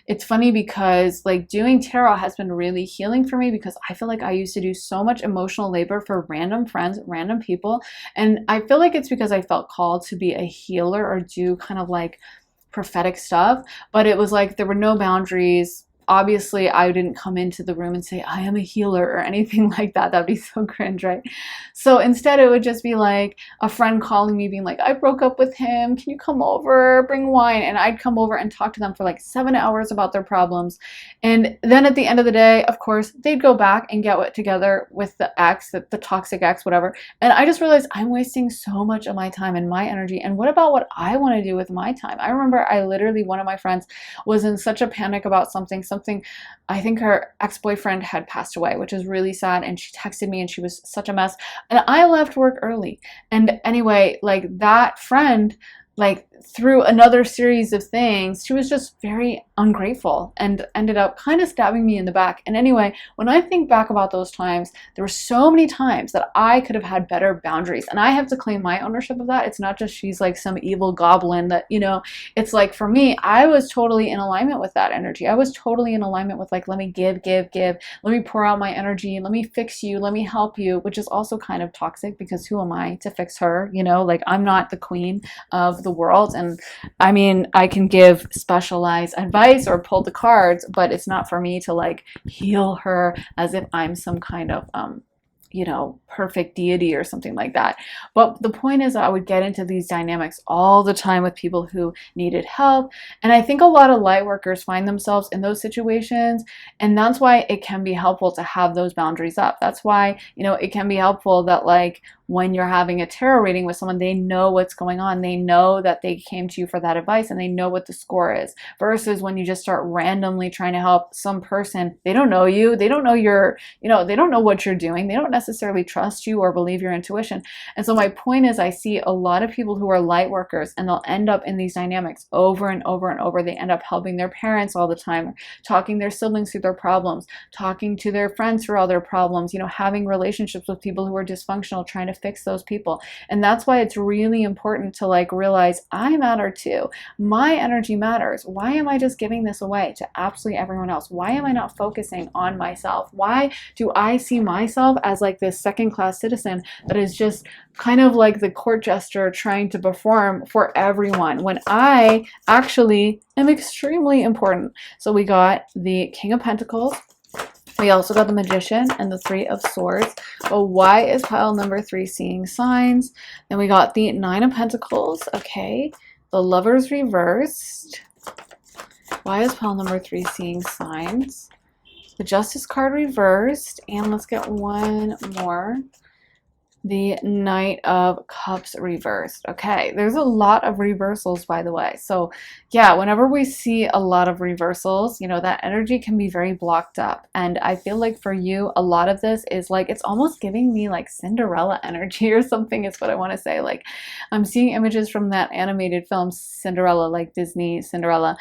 it's funny because like doing tarot has been really healing for me, because I feel like I used to do so much emotional labor for random friends, random people. And I feel like it's because I felt called to be a healer or do kind of like prophetic stuff, but it was like there were no boundaries obviously I didn't come into the room and say I am a healer or anything like that. That'd be so cringe, right? So instead it would just be like a friend calling me being like, I broke up with him, can you come over, bring wine? And I'd come over and talk to them for like 7 hours about their problems. And then at the end of the day, of course, they'd go back and get together with the ex, the toxic ex, whatever. And I just realized I'm wasting so much of my time and my energy. And what about what I want to do with my time? I remember one of my friends was in such a panic about something, I think her ex-boyfriend had passed away, which is really sad. And she texted me and she was such a mess. And I left work early. And anyway, like that friend, like through another series of things, she was just very ungrateful and ended up kind of stabbing me in the back. And anyway, when I think back about those times, there were so many times that I could have had better boundaries. And I have to claim my ownership of that. It's not just she's like some evil goblin that, it's like for me, I was totally in alignment with that energy. I was totally in alignment with like, let me give. Let me pour out my energy. Let me fix you. Let me help you, which is also kind of toxic because who am I to fix her? Like I'm not the queen of the world. And I mean, I can give specialized advice or pull the cards, but it's not for me to like heal her as if I'm some kind of perfect deity or something like that. But the point is, I would get into these dynamics all the time with people who needed help. And I think a lot of light workers find themselves in those situations. And that's why it can be helpful to have those boundaries up. That's why, it can be helpful that like when you're having a tarot reading with someone, they know what's going on. They know that they came to you for that advice and they know what the score is, versus when you just start randomly trying to help some person. They don't know you. They don't know they don't know what you're doing. They don't necessarily trust you or believe your intuition. And so my point is, I see a lot of people who are light workers and they'll end up in these dynamics over and over and over. They end up helping their parents all the time, talking their siblings through their problems, talking to their friends through all their problems, having relationships with people who are dysfunctional, trying to fix those people. And that's why it's really important to like realize I matter too. My energy matters. Why am I just giving this away to absolutely everyone else? Why am I not focusing on myself? Why do I see myself as like this second-class citizen that is just kind of like the court jester trying to perform for everyone when I actually am extremely important? So we got the King of Pentacles. We also got the Magician and the Three of Swords. But why is pile number 3 seeing signs? Then we got the Nine of Pentacles. Okay. The Lovers reversed. Why is pile number 3 seeing signs? The Justice card reversed. And let's get one more. The Knight of Cups reversed. Okay, there's a lot of reversals, by the way. So yeah, whenever we see a lot of reversals, that energy can be very blocked up. And I feel like for you, a lot of this is like, it's almost giving me like Cinderella energy or something is what I want to say. Like I'm seeing images from that animated film Cinderella, like Disney Cinderella.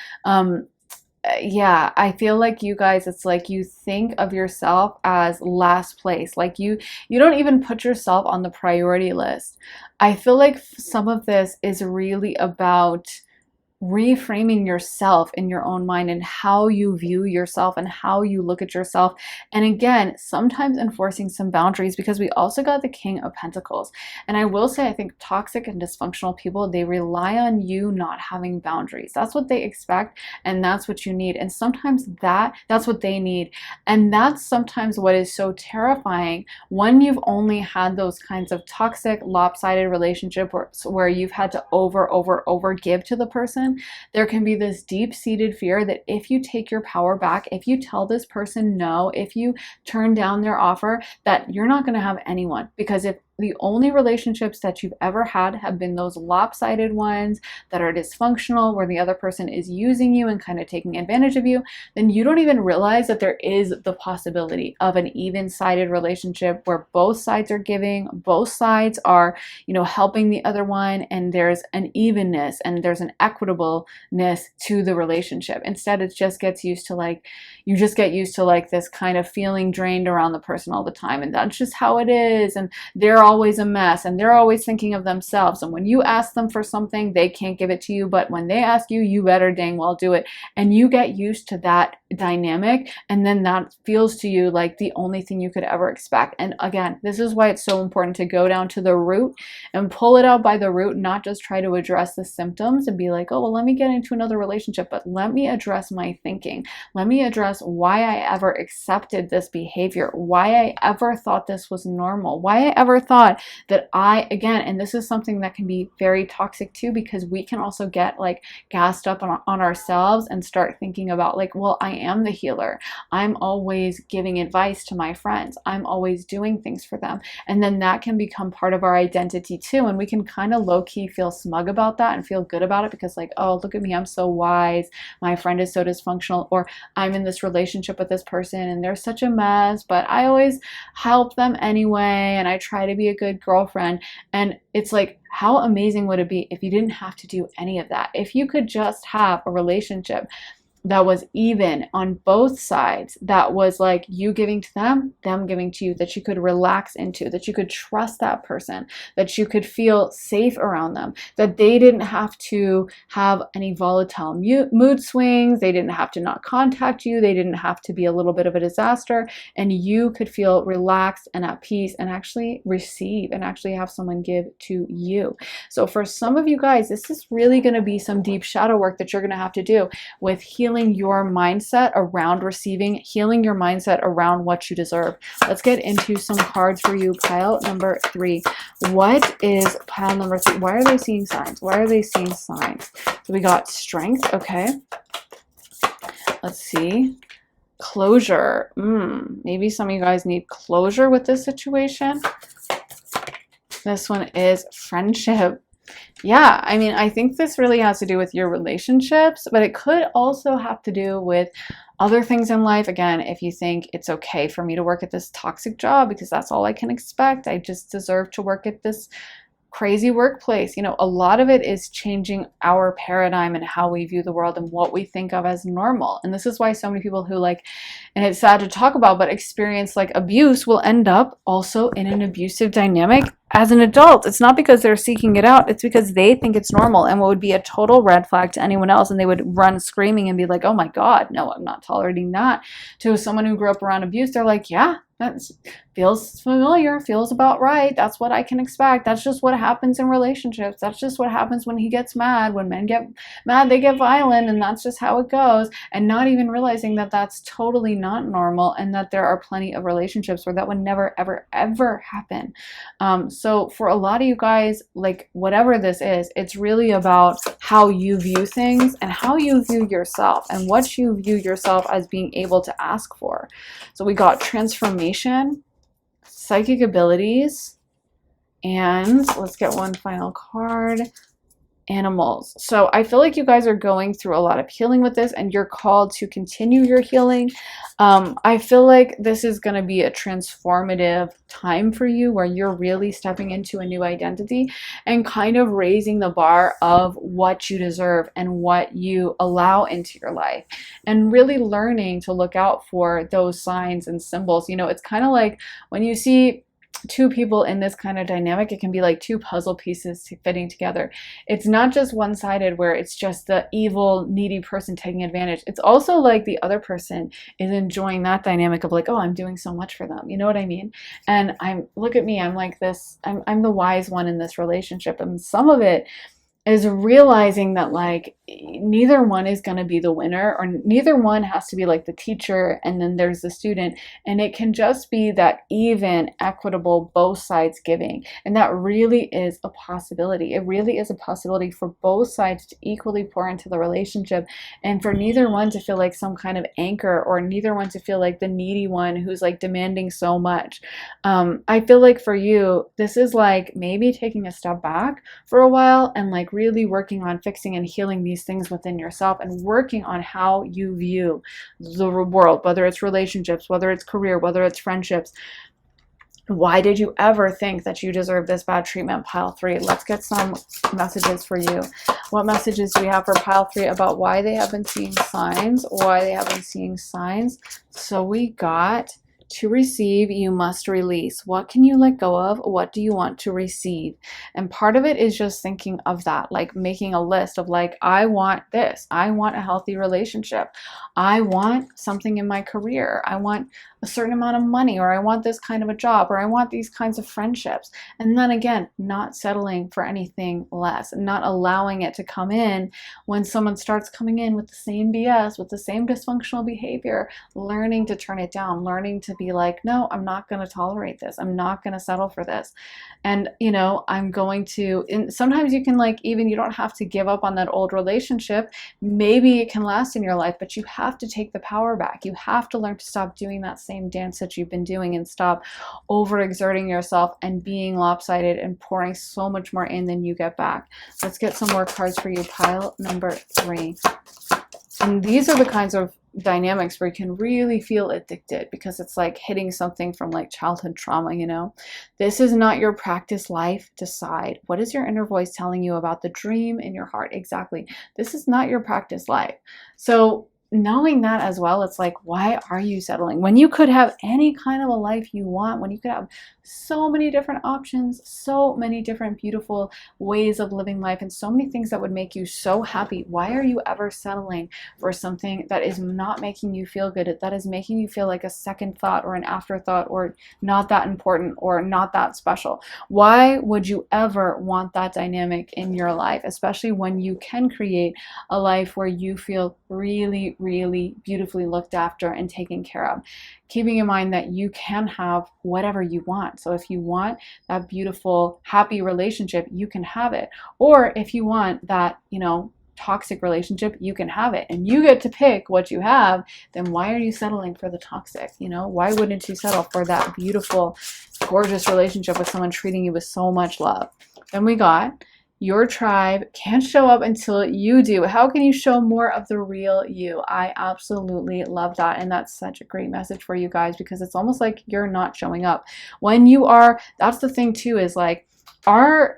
Yeah, I feel like you guys, it's like you think of yourself as last place. Like you don't even put yourself on the priority list. I feel like some of this is really about reframing yourself in your own mind and how you view yourself and how you look at yourself. And again, sometimes enforcing some boundaries, because we also got the King of Pentacles. And I will say, I think toxic and dysfunctional people, they rely on you not having boundaries. That's what they expect and that's what you need. And sometimes that's what they need. And that's sometimes what is so terrifying when you've only had those kinds of toxic, lopsided relationship where you've had to over give to the person. There can be this deep-seated fear that if you take your power back, if you tell this person no, if you turn down their offer, that you're not going to have anyone. Because if the only relationships that you've ever had have been those lopsided ones that are dysfunctional, where the other person is using you and kind of taking advantage of you, then you don't even realize that there is the possibility of an even-sided relationship where both sides are giving, both sides are, helping the other one, and there's an evenness and there's an equitableness to the relationship. Instead, it just gets used to like, you just get used to like this kind of feeling drained around the person all the time, and that's just how it is, and they're always a mess and they're always thinking of themselves, and when you ask them for something they can't give it to you, but when they ask you, you better dang well do it. And you get used to that dynamic, and then that feels to you like the only thing you could ever expect. And again, this is why it's so important to go down to the root and pull it out by the root, not just try to address the symptoms and be like, oh, well, let me get into another relationship, but let me address my thinking. Let me address why I ever accepted this behavior, why I ever thought this was normal, why I ever thought that again, and this is something that can be very toxic too, because we can also get like gassed up on ourselves and start thinking about like, well, I am the healer. I'm always giving advice to my friends. I'm always doing things for them. And then that can become part of our identity too. And we can kind of low-key feel smug about that and feel good about it because like, oh, look at me, I'm so wise. My friend is so dysfunctional, or I'm in this relationship with this person and they're such a mess, but I always help them anyway, and I try to be a good girlfriend. And it's like, how amazing would it be if you didn't have to do any of that? If you could just have a relationship that was even on both sides, that was like you giving to them, them giving to you, that you could relax into, that you could trust that person, that you could feel safe around them, that they didn't have to have any volatile mood swings, they didn't have to not contact you, they didn't have to be a little bit of a disaster, and you could feel relaxed and at peace and actually receive and actually have someone give to you. So for some of you guys, this is really going to be some deep shadow work that you're going to have to do with healing your mindset around receiving, healing your mindset around what you deserve. Let's get into some cards for you. Pile number 3. What is pile number 3? Why are they seeing signs? Why are they seeing signs? So we got strength. Okay. Let's see. Closure. Maybe some of you guys need closure with this situation. This one is friendship. Yeah, I mean, I think this really has to do with your relationships, but it could also have to do with other things in life. Again, if you think it's okay for me to work at this toxic job because that's all I can expect, I just deserve to work at this crazy workplace. You know, a lot of it is changing our paradigm and how we view the world and what we think of as normal. And this is why so many people who like, and it's sad to talk about, but experience like abuse will end up also in an abusive dynamic as an adult. It's not because they're seeking it out, it's because they think it's normal, and what would be a total red flag to anyone else, and they would run screaming and be like, oh my God, no, I'm not tolerating that. To someone who grew up around abuse, they're like, yeah, that feels familiar, feels about right. That's what I can expect. That's just what happens in relationships. That's just what happens when he gets mad. When men get mad, they get violent, and that's just how it goes. And not even realizing that that's totally not normal, and that there are plenty of relationships where that would never, ever, ever happen. So for a lot of you guys, like whatever this is, it's really about how you view things and how you view yourself and what you view yourself as being able to ask for. So we got transformation, psychic abilities, and let's get one final card. Animals. So I feel like you guys are going through a lot of healing with this, and you're called to continue your healing. I feel like this is going to be a transformative time for you, where you're really stepping into a new identity and kind of raising the bar of what you deserve and what you allow into your life, and really learning to look out for those signs and symbols. You know, it's kind of like when you see two people in this kind of dynamic, it can be like two puzzle pieces fitting together. It's not just one-sided where it's just the evil, needy person taking advantage. It's also like the other person is enjoying that dynamic of like, oh, I'm doing so much for them. You know what I mean? And look at me, I'm like this, I'm the wise one in this relationship. And some of it is realizing that like neither one is going to be the winner, or neither one has to be like the teacher and then there's the student, and it can just be that even, equitable, both sides giving. And that really is a possibility. It really is a possibility for both sides to equally pour into the relationship, and for neither one to feel like some kind of anchor, or neither one to feel like the needy one who's like demanding so much. I feel like for you, this is like maybe taking a step back for a while and like really working on fixing and healing these things within yourself, and working on how you view the world, whether it's relationships, whether it's career, whether it's friendships. Why did you ever think that you deserve this bad treatment? Pile 3. Let's get some messages for you. What messages do we have for pile 3 about why they have been seeing signs? Why they have been seeing signs? So we got To receive, you must release. What can you let go of? What do you want to receive? And part of it is just thinking of that, like making a list of like, I want this. I want a healthy relationship. I want something in my career. I want a certain amount of money, or I want this kind of a job, or I want these kinds of friendships. And then again, not settling for anything less, not allowing it to come in when someone starts coming in with the same BS, with the same dysfunctional behavior, learning to turn it down, learning to be like, no, I'm not going to tolerate this. I'm not going to settle for this. And, I'm going to, and sometimes you can like, even you don't have to give up on that old relationship. Maybe it can last in your life, but you have to take the power back. You have to learn to stop doing that same dance that you've been doing and stop overexerting yourself and being lopsided and pouring so much more in than you get back. Let's get some more cards for you. Pile number 3. And these are the kinds of dynamics where you can really feel addicted, because it's like hitting something from like childhood trauma. This is not your practice life. Decide, what is your inner voice telling you about the dream in your heart? Exactly. This is not your practice life. So knowing that as well, it's like, why are you settling when you could have any kind of a life you want, when you could have so many different options, so many different beautiful ways of living life, and so many things that would make you so happy? Why are you ever settling for something that is not making you feel good, that is making you feel like a second thought or an afterthought, or not that important or not that special? Why would you ever want that dynamic in your life, especially when you can create a life where you feel really, really beautifully looked after and taken care of? Keeping in mind that you can have whatever you want. So if you want that beautiful, happy relationship, you can have it. Or if you want that, toxic relationship, you can have it. And you get to pick what you have. Then why are you settling for the toxic? Why wouldn't you settle for that beautiful, gorgeous relationship with someone treating you with so much love? Then we got, your tribe can't show up until you do. How can you show more of the real you? I absolutely love that. And that's such a great message for you guys, because it's almost like you're not showing up. When you are, that's the thing too, is like, our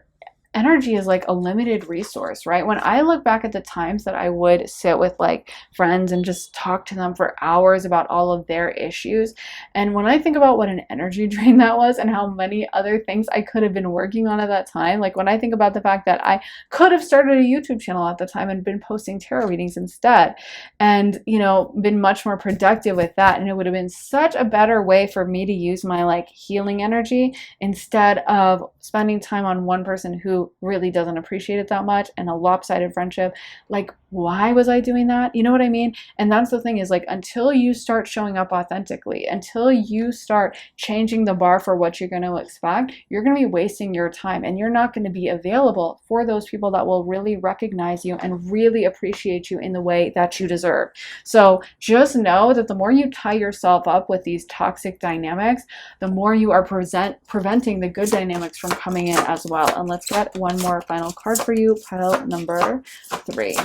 energy is like a limited resource, right? When I look back at the times that I would sit with like friends and just talk to them for hours about all of their issues, and when I think about what an energy drain that was and how many other things I could have been working on at that time, like when I think about the fact that I could have started a YouTube channel at the time and been posting tarot readings instead, and been much more productive with that, and it would have been such a better way for me to use my like healing energy instead of spending time on one person who really doesn't appreciate it that much and a lopsided friendship. Like, why was I doing that? You know what I mean? And that's the thing, is like, until you start showing up authentically, until you start changing the bar for what you're going to expect, you're going to be wasting your time, and you're not going to be available for those people that will really recognize you and really appreciate you in the way that you deserve. So just know that the more you tie yourself up with these toxic dynamics, the more you are preventing the good dynamics from coming in as well. And let's get one more final card for you, pile number 3.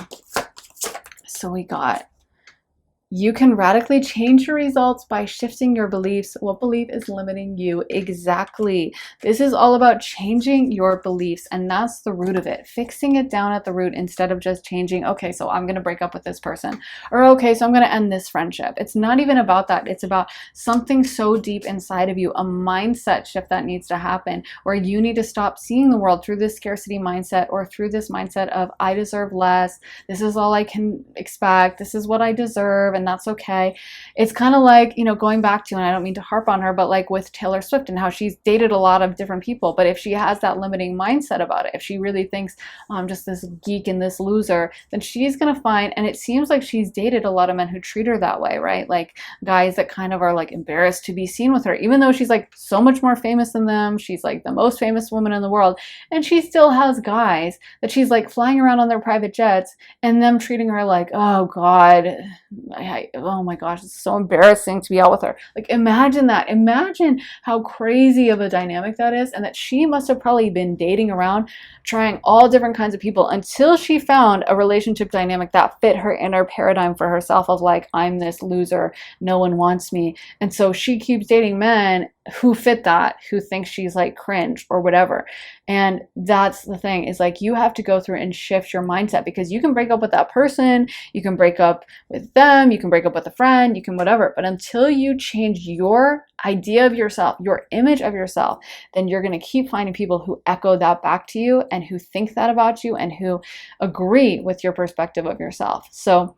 So we got, you can radically change your results by shifting your beliefs. What belief is limiting you? Exactly. This is all about changing your beliefs, and that's the root of it. Fixing it down at the root instead of just changing, okay, so I'm going to break up with this person, or okay, so I'm going to end this friendship. It's not even about that. It's about something so deep inside of you, a mindset shift that needs to happen, where you need to stop seeing the world through this scarcity mindset, or through this mindset of I deserve less, this is all I can expect, this is what I deserve, and that's okay. It's kind of like, going back to, and I don't mean to harp on her, but like with Taylor Swift and how she's dated a lot of different people. But if she has that limiting mindset about it, if she really thinks, oh, I'm just this geek and this loser, then she's going to find, and it seems like she's dated a lot of men who treat her that way, right? Like guys that kind of are like embarrassed to be seen with her, even though she's like so much more famous than them. She's like the most famous woman in the world. And she still has guys that she's like flying around on their private jets, and them treating her like, oh God, oh my gosh, it's so embarrassing to be out with her. Like, imagine that. Imagine how crazy of a dynamic that is, and that she must have probably been dating around, trying all different kinds of people until she found a relationship dynamic that fit her inner paradigm for herself of like, I'm this loser, no one wants me. And so she keeps dating men who fit that, who thinks she's like cringe or whatever. And that's the thing, is like you have to go through and shift your mindset, because you can break up with that person, you can break up with them, you can break up with a friend, you can whatever, but until you change your idea of yourself, your image of yourself, then you're going to keep finding people who echo that back to you and who think that about you and who agree with your perspective of yourself. So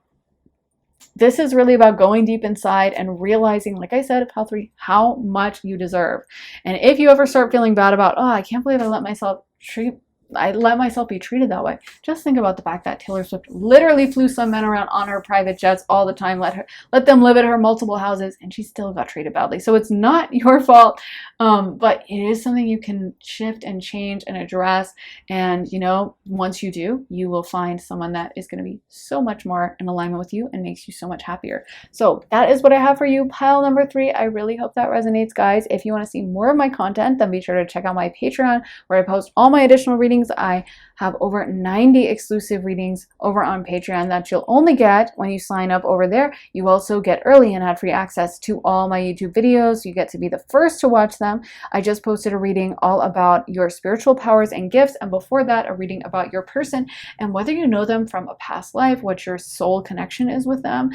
this is really about going deep inside and realizing, like I said, pile 3, how much you deserve. And if you ever start feeling bad about, oh, I can't believe I let myself be treated that way, just think about the fact that Taylor Swift literally flew some men around on her private jets all the time, let them live at her multiple houses, and she still got treated badly. So it's not your fault, but it is something you can shift and change and address. And once you do, you will find someone that is going to be so much more in alignment with you and makes you so much happier. So that is what I have for you, pile number 3. I really hope that resonates, guys. If you want to see more of my content, then be sure to check out my Patreon, where I post all my additional readings. I have over 90 exclusive readings over on Patreon that you'll only get when you sign up over there. You also get early and ad-free access to all my YouTube videos. You get to be the first to watch them. I just posted a reading all about your spiritual powers and gifts, and before that, a reading about your person and whether you know them from a past life, what your soul connection is with them,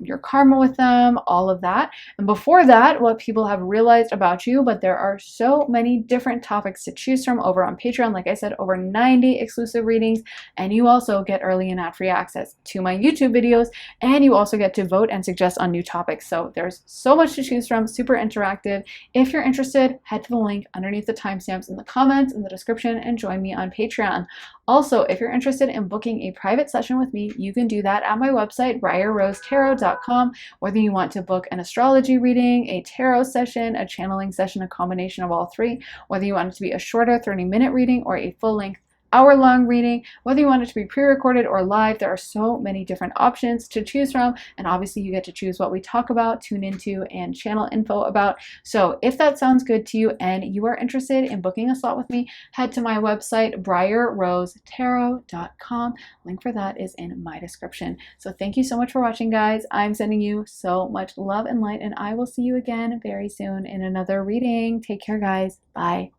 your karma with them, all of that. And before that, what people have realized about you. But there are so many different topics to choose from over on Patreon. Like I said, over 90 exclusive readings, and you also get early and ad-free access to my YouTube videos, and you also get to vote and suggest on new topics. So there's so much to choose from, super interactive. If you're interested, head to the link underneath the timestamps in the comments in the description and join me on Patreon. Also, if you're interested in booking a private session with me, you can do that at my website, briarrosetarot.com. Whether you want to book an astrology reading, a tarot session, a channeling session, a combination of all 3, whether you want it to be a shorter 30-minute reading or a full-length hour-long reading, whether you want it to be pre-recorded or live, there are so many different options to choose from. And obviously you get to choose what we talk about, tune into, and channel info about. So if that sounds good to you and you are interested in booking a slot with me, head to my website, briarrosetarot.com. Link for that is in my description. So thank you so much for watching, guys. I'm sending you so much love and light, and I will see you again very soon in another reading. Take care, guys. Bye.